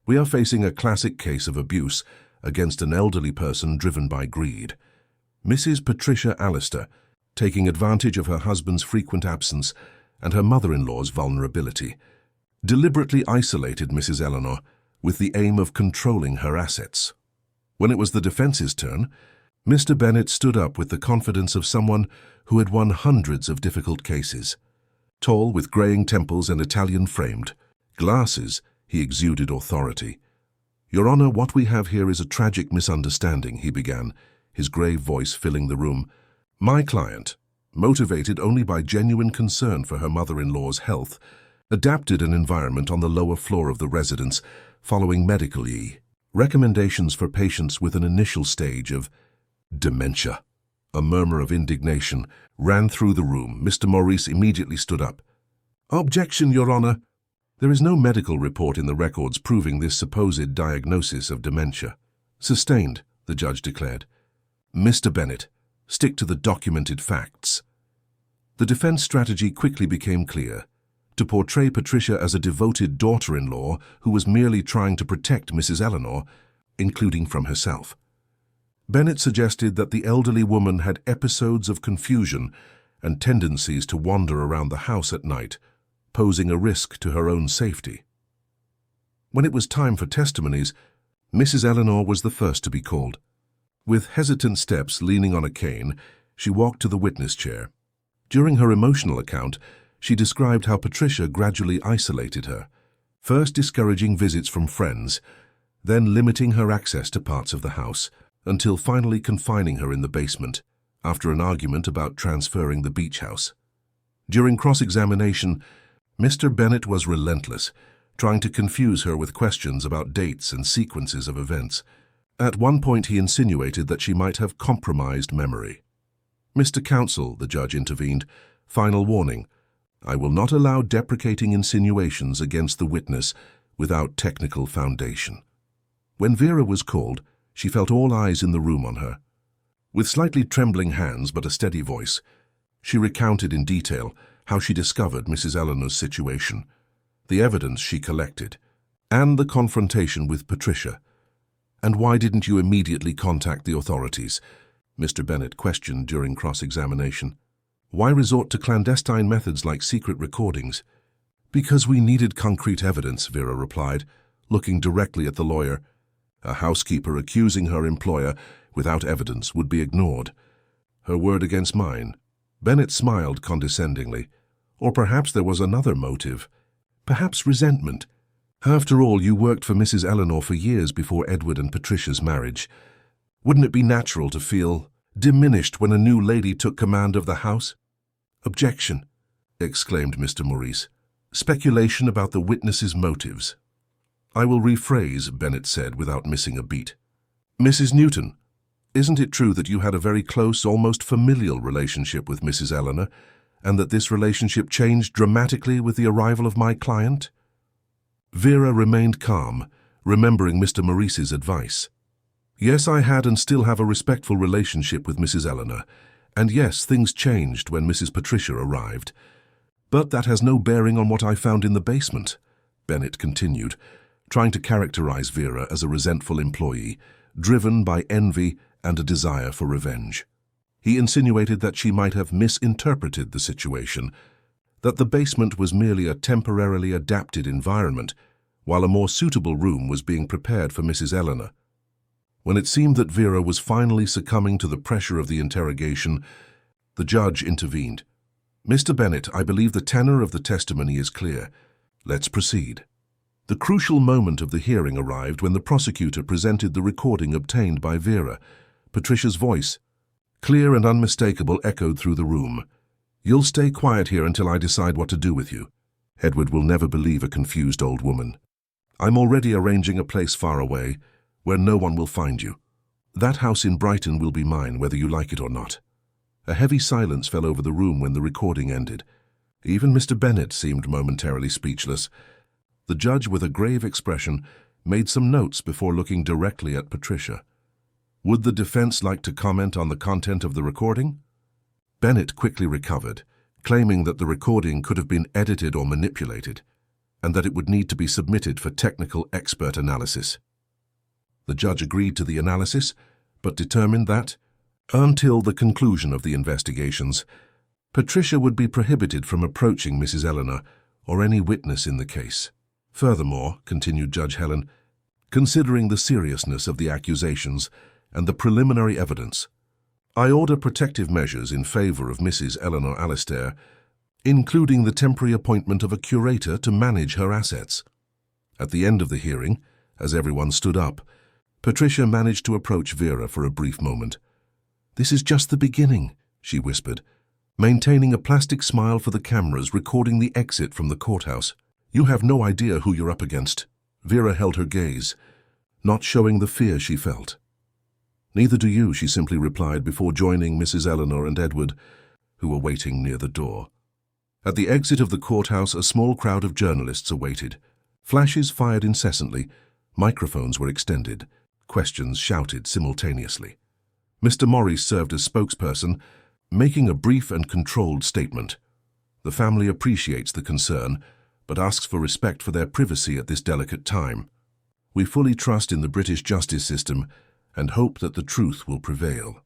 we are facing a classic case of abuse against an elderly person driven by greed. Mrs. Patricia Allister, taking advantage of her husband's frequent absence and her mother-in-law's vulnerability, deliberately isolated Mrs. Eleanor with the aim of controlling her assets. When it was the defense's turn, Mr. Bennett stood up with the confidence of someone who had won hundreds of difficult cases. Tall, with graying temples and Italian-framed glasses, he exuded authority. Your Honor, what we have here is a tragic misunderstanding, he began, his grave voice filling the room. My client, motivated only by genuine concern for her mother-in-law's health, adapted an environment on the lower floor of the residence following medical recommendations for patients with an initial stage of dementia. A murmur of indignation ran through the room. Mr. Maurice immediately stood up. Objection, Your Honor. There is no medical report in the records proving this supposed diagnosis of dementia. Sustained, the judge declared. Mr. Bennett, stick to the documented facts. The defense strategy quickly became clear: to portray Patricia as a devoted daughter-in-law who was merely trying to protect Mrs. Eleanor, including from herself. Bennett suggested that the elderly woman had episodes of confusion and tendencies to wander around the house at night, posing a risk to her own safety. When it was time for testimonies, Mrs. Eleanor was the first to be called. With hesitant steps leaning on a cane, she walked to the witness chair. During her emotional account, she described how Patricia gradually isolated her, first discouraging visits from friends, then limiting her access to parts of the house, until finally confining her in the basement, after an argument about transferring the beach house. During cross-examination, Mr. Bennett was relentless, trying to confuse her with questions about dates and sequences of events. At one point he insinuated that she might have compromised memory. Mr. Counsel, the judge intervened, final warning, I will not allow deprecating insinuations against the witness without technical foundation. When Vera was called, she felt all eyes in the room on her. With slightly trembling hands but a steady voice, she recounted in detail how she discovered Mrs. Eleanor's situation, the evidence she collected, and the confrontation with Patricia. And why didn't you immediately contact the authorities? Mr. Bennett questioned during cross-examination. Why resort to clandestine methods like secret recordings? Because we needed concrete evidence, Vera replied, looking directly at the lawyer. A housekeeper accusing her employer without evidence would be ignored. Her word against mine. Bennett smiled condescendingly. Or perhaps there was another motive. Perhaps resentment. After all, you worked for Mrs. Eleanor for years before Edward and Patricia's marriage. Wouldn't it be natural to feel diminished when a new lady took command of the house? Objection, exclaimed Mr. Maurice. Speculation about the witness's motives. I will rephrase, Bennett said without missing a beat. Mrs. Newton, isn't it true that you had a very close, almost familial relationship with Mrs. Eleanor, and that this relationship changed dramatically with the arrival of my client? Vera remained calm, remembering Mr. Maurice's advice. Yes, I had and still have a respectful relationship with Mrs. Eleanor, and yes, things changed when Mrs. Patricia arrived. But that has no bearing on what I found in the basement, Bennett continued, trying to characterize Vera as a resentful employee, driven by envy and a desire for revenge. He insinuated that she might have misinterpreted the situation, that the basement was merely a temporarily adapted environment, while a more suitable room was being prepared for Mrs. Eleanor. When it seemed that Vera was finally succumbing to the pressure of the interrogation, the judge intervened. Mr. Bennett, I believe the tenor of the testimony is clear. Let's proceed. The crucial moment of the hearing arrived when the prosecutor presented the recording obtained by Vera. Patricia's voice, clear and unmistakable, echoed through the room. You'll stay quiet here until I decide what to do with you. Edward will never believe a confused old woman. I'm already arranging a place far away, where no one will find you. That house in Brighton will be mine, whether you like it or not. A heavy silence fell over the room when the recording ended. Even Mr. Bennett seemed momentarily speechless. The judge, with a grave expression, made some notes before looking directly at Patricia. Would the defense like to comment on the content of the recording? Bennett quickly recovered, claiming that the recording could have been edited or manipulated, and that it would need to be submitted for technical expert analysis. The judge agreed to the analysis, but determined that, until the conclusion of the investigations, Patricia would be prohibited from approaching Mrs. Eleanor or any witness in the case. Furthermore, continued Judge Helen, considering the seriousness of the accusations and the preliminary evidence, I order protective measures in favor of Mrs. Eleanor Alistair, including the temporary appointment of a curator to manage her assets. At the end of the hearing, as everyone stood up, Patricia managed to approach Vera for a brief moment. "This is just the beginning," she whispered, maintaining a plastic smile for the cameras recording the exit from the courthouse. "You have no idea who you're up against." Vera held her gaze, not showing the fear she felt. "Neither do you," she simply replied before joining Mrs. Eleanor and Edward, who were waiting near the door. At the exit of the courthouse, a small crowd of journalists awaited. Flashes fired incessantly, microphones were extended, questions shouted simultaneously. Mr. Morris served as spokesperson, making a brief and controlled statement. The family appreciates the concern, but asks for respect for their privacy at this delicate time. We fully trust in the British justice system and hope that the truth will prevail.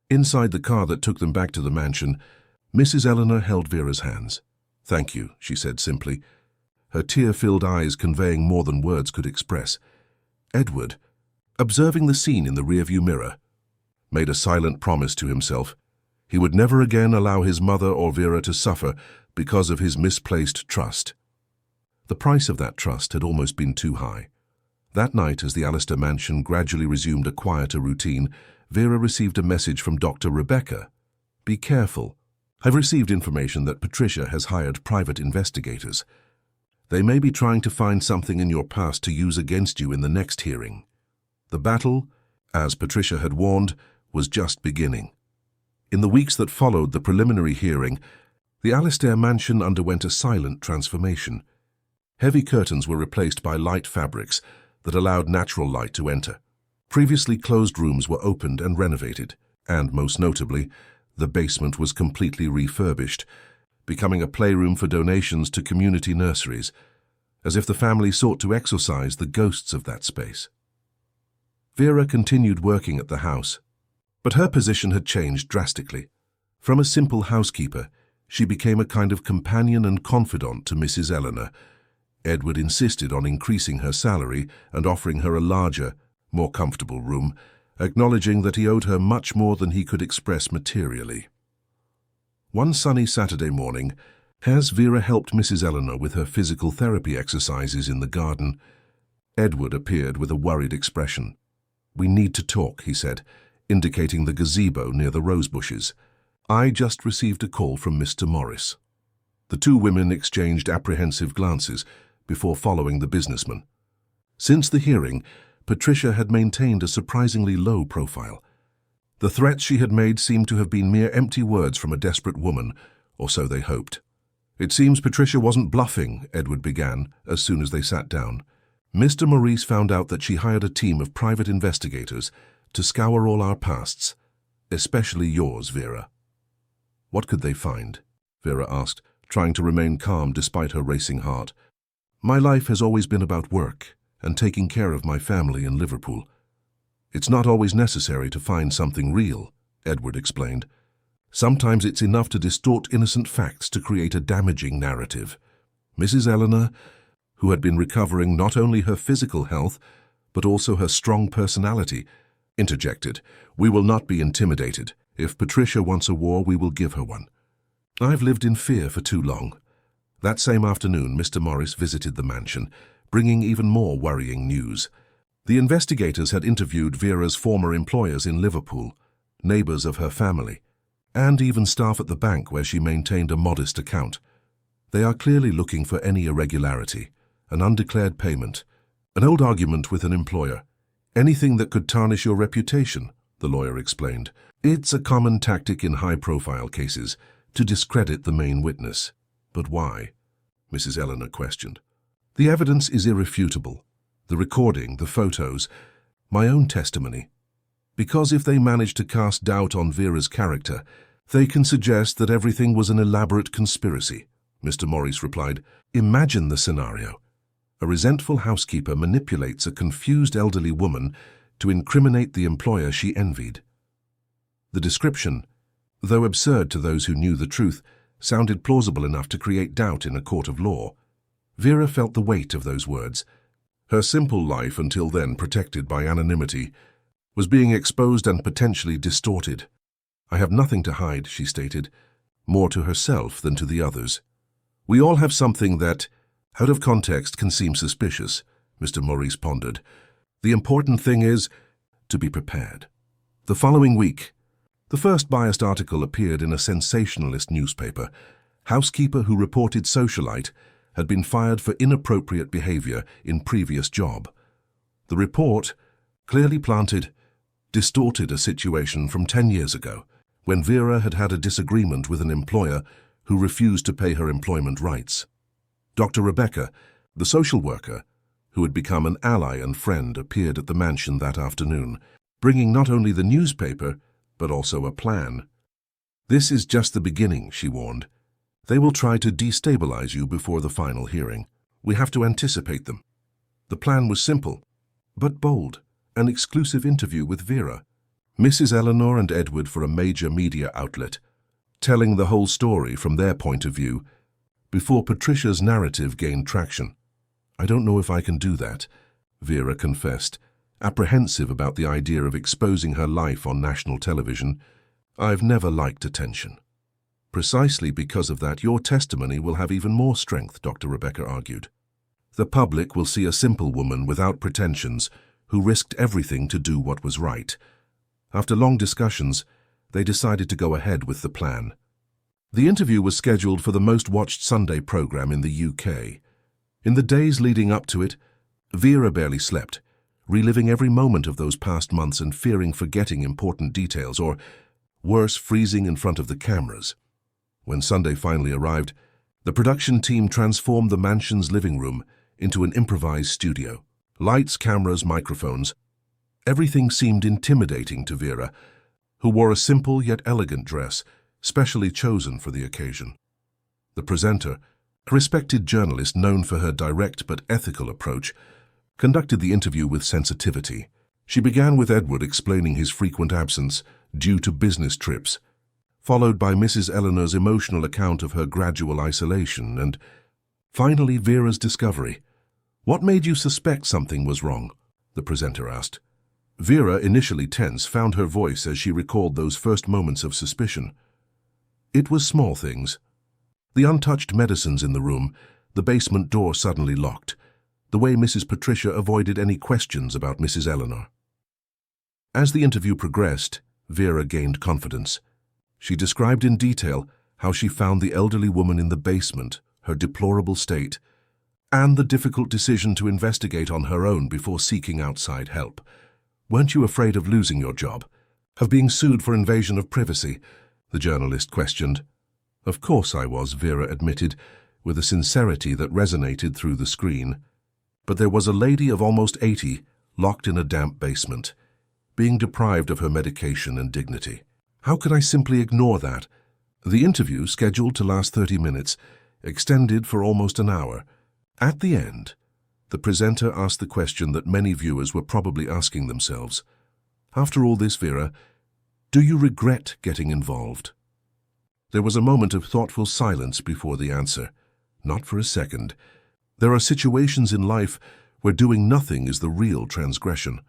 Inside the car that took them back to the mansion, Mrs. Eleanor held Vera's hands. "Thank you," she said simply, her tear-filled eyes conveying more than words could express. Edward, observing the scene in the rearview mirror, made a silent promise to himself. He would never again allow his mother or Vera to suffer because of his misplaced trust. The price of that trust had almost been too high. That night, as the Alistair mansion gradually resumed a quieter routine, Vera received a message from Dr. Rebecca. "Be careful. I've received information that Patricia has hired private investigators. They may be trying to find something in your past to use against you in the next hearing." The battle, as Patricia had warned, was just beginning. In the weeks that followed the preliminary hearing, the Alistair mansion underwent a silent transformation. Heavy curtains were replaced by light fabrics that allowed natural light to enter. Previously closed rooms were opened and renovated, and most notably, the basement was completely refurbished, becoming a playroom for donations to community nurseries, as if the family sought to exorcise the ghosts of that space. Vera continued working at the house, but her position had changed drastically. From a simple housekeeper, she became a kind of companion and confidant to Mrs. Eleanor. Edward insisted on increasing her salary and offering her a larger, more comfortable room, acknowledging that he owed her much more than he could express materially. One sunny Saturday morning, as Vera helped Mrs. Eleanor with her physical therapy exercises in the garden, Edward appeared with a worried expression. "We need to talk," he said, indicating the gazebo near the rose bushes. "I just received a call from Mr. Morris." The two women exchanged apprehensive glances before following the businessman. Since the hearing, Patricia had maintained a surprisingly low profile. The threats she had made seemed to have been mere empty words from a desperate woman, or so they hoped. "It seems Patricia wasn't bluffing," Edward began, as soon as they sat down. "Mr. Maurice found out that she hired a team of private investigators to scour all our pasts, especially yours, Vera." "What could they find?" Vera asked, trying to remain calm despite her racing heart. "My life has always been about work and taking care of my family in Liverpool. It's not always necessary to find something real," Edward explained. "Sometimes it's enough to distort innocent facts to create a damaging narrative." Mrs. Eleanor, who had been recovering not only her physical health, but also her strong personality, interjected, "We will not be intimidated. If Patricia wants a war, we will give her one. I've lived in fear for too long." That same afternoon, Mr. Morris visited the mansion, bringing even more worrying news. The investigators had interviewed Vera's former employers in Liverpool, neighbours of her family, and even staff at the bank where she maintained a modest account. "They are clearly looking for any irregularity, an undeclared payment, an old argument with an employer, anything that could tarnish your reputation," the lawyer explained. "It's a common tactic in high-profile cases to discredit the main witness." "But why?" Mrs. Eleanor questioned. "The evidence is irrefutable. The recording, the photos, my own testimony. Because if they manage to cast doubt on Vera's character, They can suggest that everything was an elaborate conspiracy, Mr. Morris replied. Imagine the scenario. A resentful housekeeper manipulates a confused elderly woman to incriminate the employer she envied. The description, though absurd to those who knew the truth, sounded plausible enough to create doubt in a court of law. Vera felt the weight of those words. Her simple life, until then protected by anonymity, was being exposed and potentially distorted. I have nothing to hide, she stated, more to herself than to the others. We all have something that, out of context, can seem suspicious, Mr. Maurice pondered. The important thing is to be prepared. The following week, the first biased article appeared in a sensationalist newspaper. Housekeeper who reported socialite had been fired for inappropriate behavior in previous job. The report, clearly planted, distorted a situation from 10 years ago, when Vera had had a disagreement with an employer who refused to pay her employment rights. Dr. Rebecca, the social worker, who had become an ally and friend, appeared at the mansion that afternoon, bringing not only the newspaper, but also a plan. This is just the beginning, she warned. They will try to destabilize you before the final hearing. We have to anticipate them. The plan was simple, but bold. An exclusive interview with Vera, Mrs. Eleanor and Edward for a major media outlet, telling the whole story from their point of view, before Patricia's narrative gained traction. I don't know if I can do that, Vera confessed, apprehensive about the idea of exposing her life on national television. I've never liked attention. Precisely because of that, your testimony will have even more strength, Dr. Rebecca argued. The public will see a simple woman without pretensions who risked everything to do what was right. After long discussions, they decided to go ahead with the plan. The interview was scheduled for the most-watched Sunday program in the UK. In the days leading up to it, Vera barely slept, reliving every moment of those past months and fearing forgetting important details or, worse, freezing in front of the cameras. When Sunday finally arrived, the production team transformed the mansion's living room into an improvised studio. Lights, cameras, microphones. Everything seemed intimidating to Vera, who wore a simple yet elegant dress, specially chosen for the occasion. The presenter, a respected journalist known for her direct but ethical approach, conducted the interview with sensitivity. She began with Edward explaining his frequent absence due to business trips, followed by Mrs. Eleanor's emotional account of her gradual isolation, and finally Vera's discovery. What made you suspect something was wrong? The presenter asked. Vera, initially tense, found her voice as she recalled those first moments of suspicion. It was small things. The untouched medicines in the room, the basement door suddenly locked, the way Mrs. Patricia avoided any questions about Mrs. Eleanor. As the interview progressed, Vera gained confidence. She described in detail how she found the elderly woman in the basement, her deplorable state, and the difficult decision to investigate on her own before seeking outside help. Weren't you afraid of losing your job? Of being sued for invasion of privacy? The journalist questioned. Of course I was, Vera admitted, with a sincerity that resonated through the screen. But there was a lady of almost 80, locked in a damp basement, being deprived of her medication and dignity. How could I simply ignore that? The interview, scheduled to last 30 minutes, extended for almost an hour. At the end, the presenter asked the question that many viewers were probably asking themselves. After all this, Vera, do you regret getting involved? There was a moment of thoughtful silence before the answer. Not for a second. There are situations in life where doing nothing is the real transgression.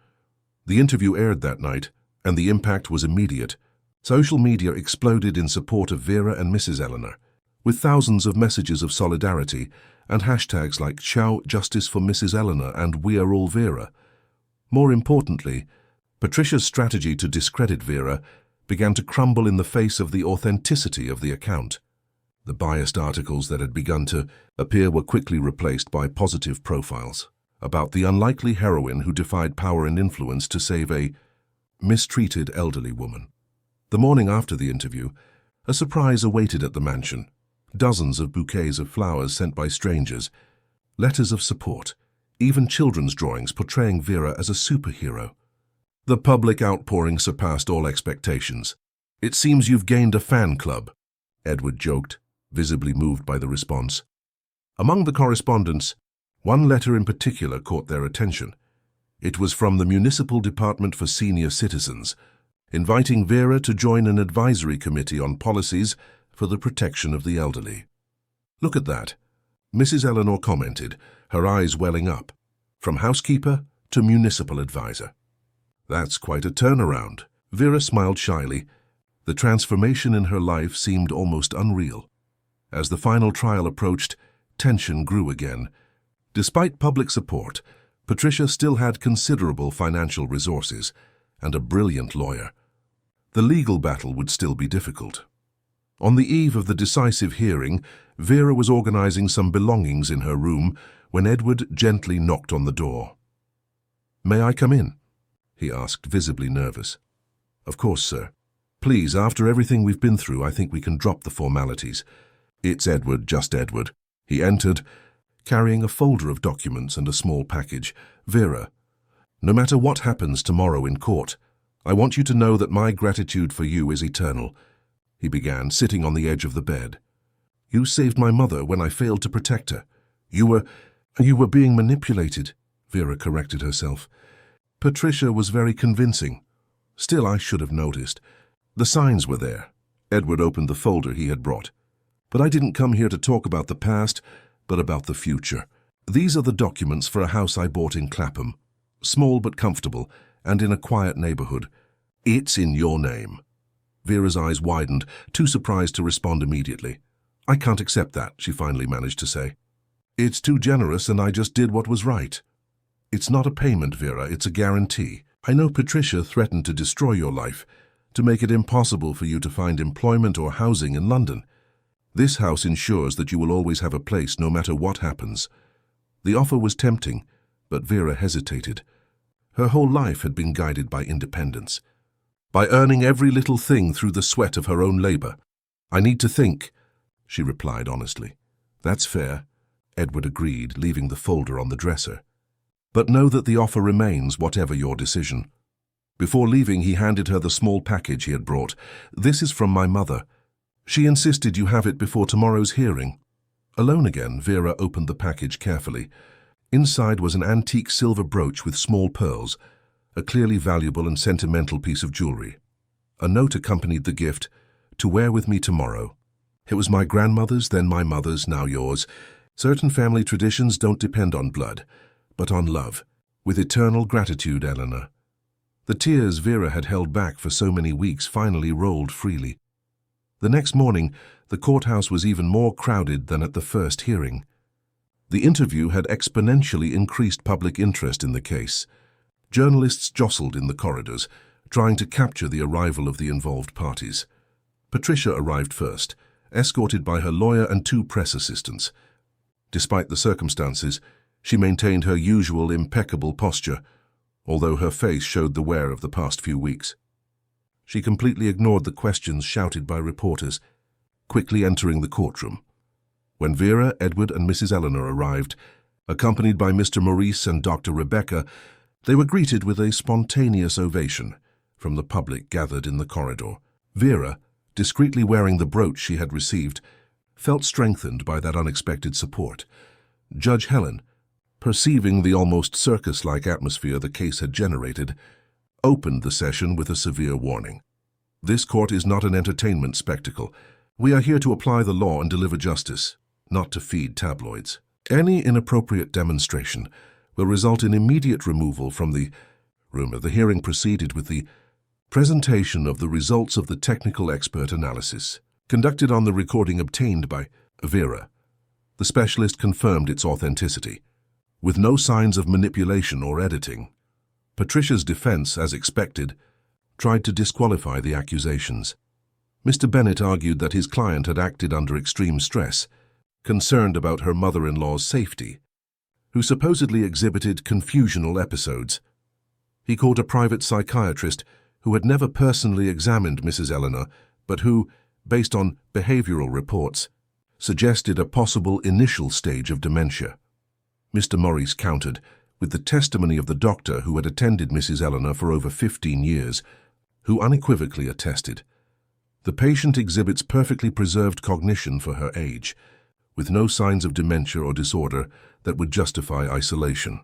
The interview aired that night, and the impact was immediate. Social media exploded in support of Vera and Mrs. Eleanor, with thousands of messages of solidarity and hashtags like Shout Justice for Mrs. Eleanor and We Are All Vera. More importantly, Patricia's strategy to discredit Vera began to crumble in the face of the authenticity of the account. The biased articles that had begun to appear were quickly replaced by positive profiles about the unlikely heroine who defied power and influence to save a mistreated elderly woman. The morning after the interview, a surprise awaited at the mansion. Dozens of bouquets of flowers sent by strangers, letters of support, even children's drawings portraying Vera as a superhero. The public outpouring surpassed all expectations. It seems you've gained a fan club, Edward joked, visibly moved by the response. Among the correspondence, one letter in particular caught their attention. It was from the Municipal Department for Senior Citizens, inviting Vera to join an advisory committee on policies for the protection of the elderly. Look at that, Mrs. Eleanor commented, her eyes welling up. From housekeeper to municipal advisor. That's quite a turnaround. Vera smiled shyly. The transformation in her life seemed almost unreal. As the final trial approached, tension grew again. Despite public support, Patricia still had considerable financial resources and a brilliant lawyer. The legal battle would still be difficult. On the eve of the decisive hearing, Vera was organizing some belongings in her room when Edward gently knocked on the door. "May I come in?" he asked, visibly nervous. "Of course, sir. Please, after everything we've been through, I think we can drop the formalities." "It's Edward, just Edward." He entered, carrying a folder of documents and a small package. "Vera, no matter what happens tomorrow in court, I want you to know that my gratitude for you is eternal," he began, sitting on the edge of the bed. "You saved my mother when I failed to protect her. You were being manipulated," Vera corrected herself. "Patricia was very convincing. Still, I should have noticed. The signs were there." Edward opened the folder he had brought. "But I didn't come here to talk about the past, but about the future. These are the documents for a house I bought in Clapham. Small but comfortable, and in a quiet neighborhood. It's in your name." Vera's eyes widened, too surprised to respond immediately. "I can't accept that," she finally managed to say. "It's too generous, and I just did what was right." "It's not a payment, Vera, it's a guarantee. I know Patricia threatened to destroy your life, to make it impossible for you to find employment or housing in London. This house ensures that you will always have a place no matter what happens." The offer was tempting, but Vera hesitated. Her whole life had been guided by independence, by earning every little thing through the sweat of her own labor. "I need to think," she replied honestly. "That's fair," Edward agreed, leaving the folder on the dresser. "But know that the offer remains, whatever your decision." Before leaving, he handed her the small package he had brought. "This is from my mother. She insisted you have it before tomorrow's hearing." Alone again, Vera opened the package carefully. Inside was an antique silver brooch with small pearls, a clearly valuable and sentimental piece of jewelry. A note accompanied the gift, "To wear with me tomorrow. It was my grandmother's, then my mother's, now yours. Certain family traditions don't depend on blood, but on love. With eternal gratitude, Eleanor." The tears Vera had held back for so many weeks finally rolled freely. The next morning, the courthouse was even more crowded than at the first hearing. The interview had exponentially increased public interest in the case. Journalists jostled in the corridors, trying to capture the arrival of the involved parties. Patricia arrived first, escorted by her lawyer and 2 press assistants. Despite the circumstances, she maintained her usual impeccable posture, although her face showed the wear of the past few weeks. She completely ignored the questions shouted by reporters, quickly entering the courtroom. When Vera, Edward, and Mrs. Eleanor arrived, accompanied by Mr. Maurice and Dr. Rebecca, they were greeted with a spontaneous ovation from the public gathered in the corridor. Vera, discreetly wearing the brooch she had received, felt strengthened by that unexpected support. Judge Helen, perceiving the almost circus-like atmosphere the case had generated, opened the session with a severe warning. "This court is not an entertainment spectacle. We are here to apply the law and deliver justice, not to feed tabloids. Any inappropriate demonstration will result in immediate removal from the room." The hearing proceeded with the presentation of the results of the technical expert analysis, conducted on the recording obtained by Vera. The specialist confirmed its authenticity, with no signs of manipulation or editing. Patricia's defense, as expected, tried to disqualify the accusations. Mr. Bennett argued that his client had acted under extreme stress, concerned about her mother-in-law's safety, who supposedly exhibited confusional episodes. He called a private psychiatrist who had never personally examined Mrs. Eleanor, but who, based on behavioral reports, suggested a possible initial stage of dementia. Mr. Maurice countered with the testimony of the doctor who had attended Mrs. Eleanor for over 15 years, who unequivocally attested The patient exhibits perfectly preserved cognition for her age, with no signs of dementia or disorder that would justify isolation.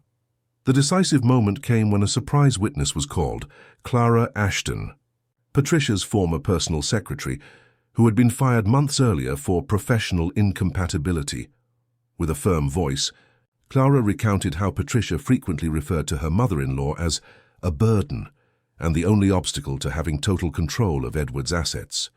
The decisive moment came when a surprise witness was called, Clara Ashton, Patricia's former personal secretary, who had been fired months earlier for professional incompatibility. With a firm voice, Clara recounted how Patricia frequently referred to her mother-in-law as a burden and the only obstacle to having total control of Edward's assets.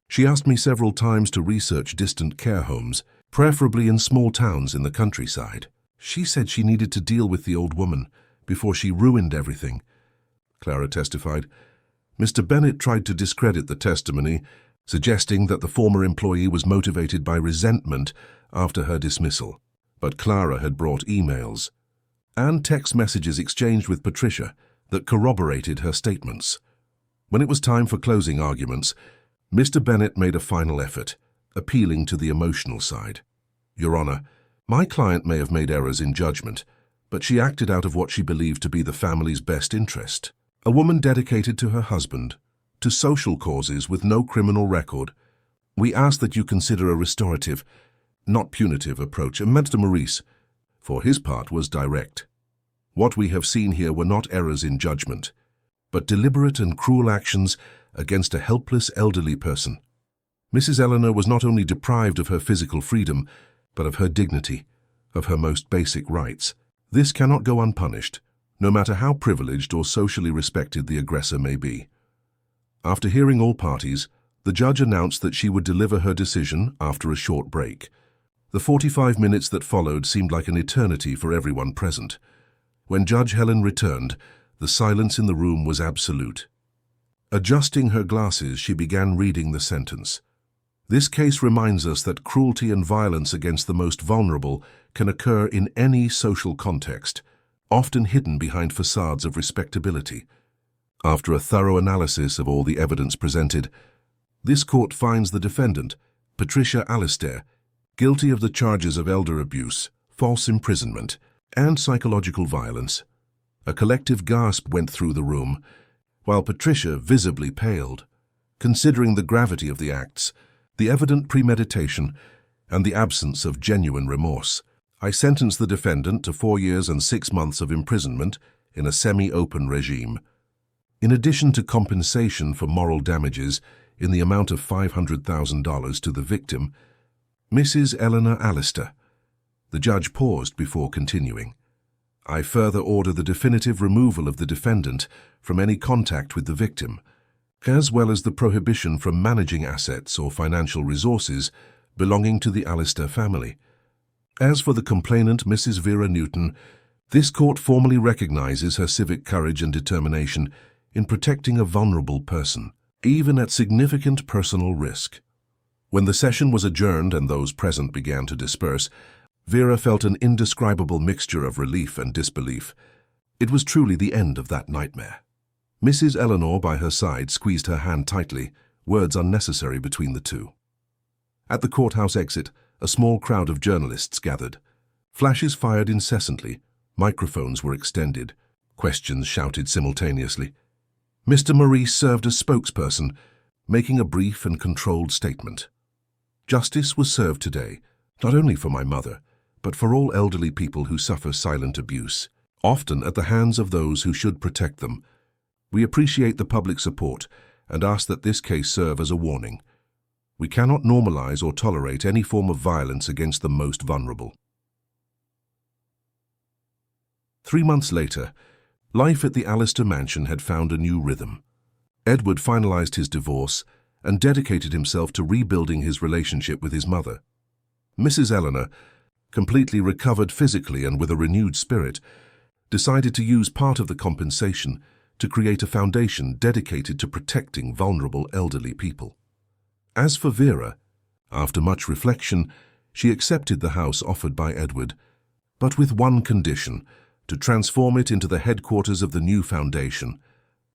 She asked me several times to research distant care homes, preferably in small towns in the countryside. She said she needed to deal with the old woman before she ruined everything, Clara testified. Mr. Bennett tried to discredit the testimony, suggesting that the former employee was motivated by resentment after her dismissal. But Clara had brought emails and text messages exchanged with Patricia that corroborated her statements. When it was time for closing arguments, Mr. Bennett made a final effort, appealing to the emotional side. Your Honor, my client may have made errors in judgment, but she acted out of what she believed to be the family's best interest. A woman dedicated to her husband, to social causes with no criminal record. We ask that you consider a restorative, not punitive approach, and Mr. Maurice, for his part, was direct. What we have seen here were not errors in judgment, but deliberate and cruel actions against a helpless elderly person. Mrs. Eleanor was not only deprived of her physical freedom, but of her dignity, of her most basic rights. This cannot go unpunished, no matter how privileged or socially respected the aggressor may be. After hearing all parties, the judge announced that she would deliver her decision after a short break. The 45 minutes that followed seemed like an eternity for everyone present. When Judge Helen returned, the silence in the room was absolute. Adjusting her glasses, she began reading the sentence. This case reminds us that cruelty and violence against the most vulnerable can occur in any social context, often hidden behind facades of respectability. After a thorough analysis of all the evidence presented, this court finds the defendant, Patricia Alistair, guilty of the charges of elder abuse, false imprisonment, and psychological violence. A collective gasp went through the room, while Patricia visibly paled. Considering the gravity of the acts, the evident premeditation, and the absence of genuine remorse, I sentence the defendant to 4 years and 6 months of imprisonment in a semi-open regime. In addition to compensation for moral damages in the amount of $500,000 to the victim, Mrs. Eleanor Alistair. The judge paused before continuing. I further order the definitive removal of the defendant from any contact with the victim, as well as the prohibition from managing assets or financial resources belonging to the Alistair family. As for the complainant, Mrs. Vera Newton, this court formally recognizes her civic courage and determination in protecting a vulnerable person, even at significant personal risk. When the session was adjourned and those present began to disperse, Vera felt an indescribable mixture of relief and disbelief. It was truly the end of that nightmare. Mrs. Eleanor, by her side, squeezed her hand tightly, words unnecessary between the two. At the courthouse exit, a small crowd of journalists gathered. Flashes fired incessantly, microphones were extended, questions shouted simultaneously. Mr. Maurice served as spokesperson, making a brief and controlled statement. Justice was served today, not only for my mother, but for all elderly people who suffer silent abuse, often at the hands of those who should protect them. We appreciate the public support and ask that this case serve as a warning. We cannot normalize or tolerate any form of violence against the most vulnerable. 3 months later, life at the Alistair mansion had found a new rhythm. Edward finalized his divorce and dedicated himself to rebuilding his relationship with his mother. Mrs. Eleanor, completely recovered physically and with a renewed spirit, decided to use part of the compensation to create a foundation dedicated to protecting vulnerable elderly people. As for Vera, after much reflection, she accepted the house offered by Edward, but with one condition: to transform it into the headquarters of the new foundation,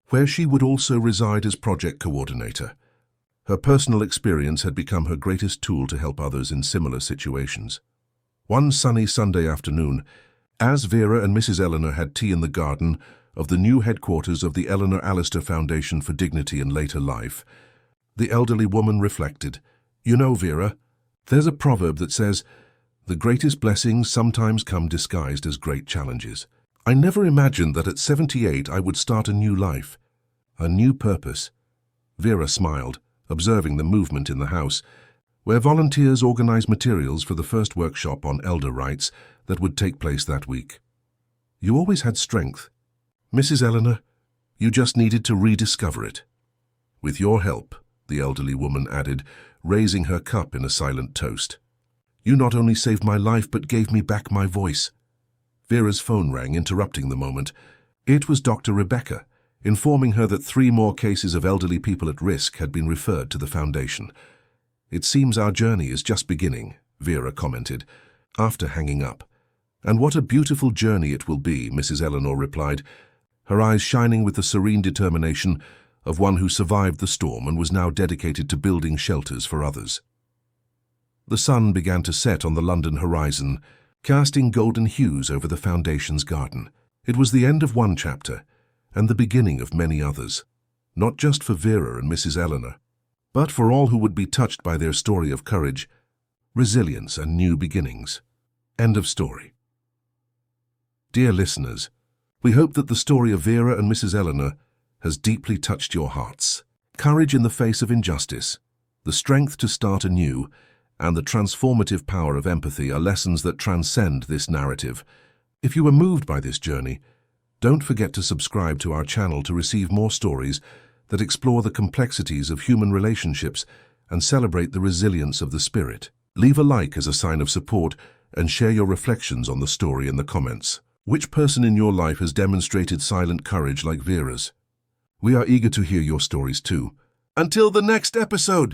where she would also reside as project coordinator. Her personal experience had become her greatest tool to help others in similar situations. One sunny Sunday afternoon, as Vera and Mrs. Eleanor had tea in the garden of the new headquarters of the Eleanor Alistair Foundation for Dignity in Later Life, The elderly woman reflected. You know, Vera, there's a proverb that says, "The greatest blessings sometimes come disguised as great challenges." I never imagined that at 78 I would start a new life, a new purpose. Vera smiled, observing the movement in the house, where volunteers organized materials for the first workshop on elder rights that would take place that week. You always had strength. Mrs. Eleanor, you just needed to rediscover it. With your help, the elderly woman added, raising her cup in a silent toast. You not only saved my life but gave me back my voice. Vera's phone rang, interrupting the moment. It was Dr. Rebecca, informing her that 3 more cases of elderly people at risk had been referred to the foundation. It seems our journey is just beginning, Vera commented, after hanging up. And what a beautiful journey it will be, Mrs. Eleanor replied, her eyes shining with the serene determination of one who survived the storm and was now dedicated to building shelters for others. The sun began to set on the London horizon, casting golden hues over the foundation's garden. It was the end of one chapter and the beginning of many others, not just for Vera and Mrs. Eleanor, but for all who would be touched by their story of courage, resilience, and new beginnings. End of story. Dear listeners, we hope that the story of Vera and Mrs. Eleanor has deeply touched your hearts. Courage in the face of injustice, the strength to start anew, and the transformative power of empathy are lessons that transcend this narrative. If you were moved by this journey, don't forget to subscribe to our channel to receive more stories that explore the complexities of human relationships and celebrate the resilience of the spirit. Leave a like as a sign of support and share your reflections on the story in the comments. Which person in your life has demonstrated silent courage like Vera's? We are eager to hear your stories too. Until the next episode!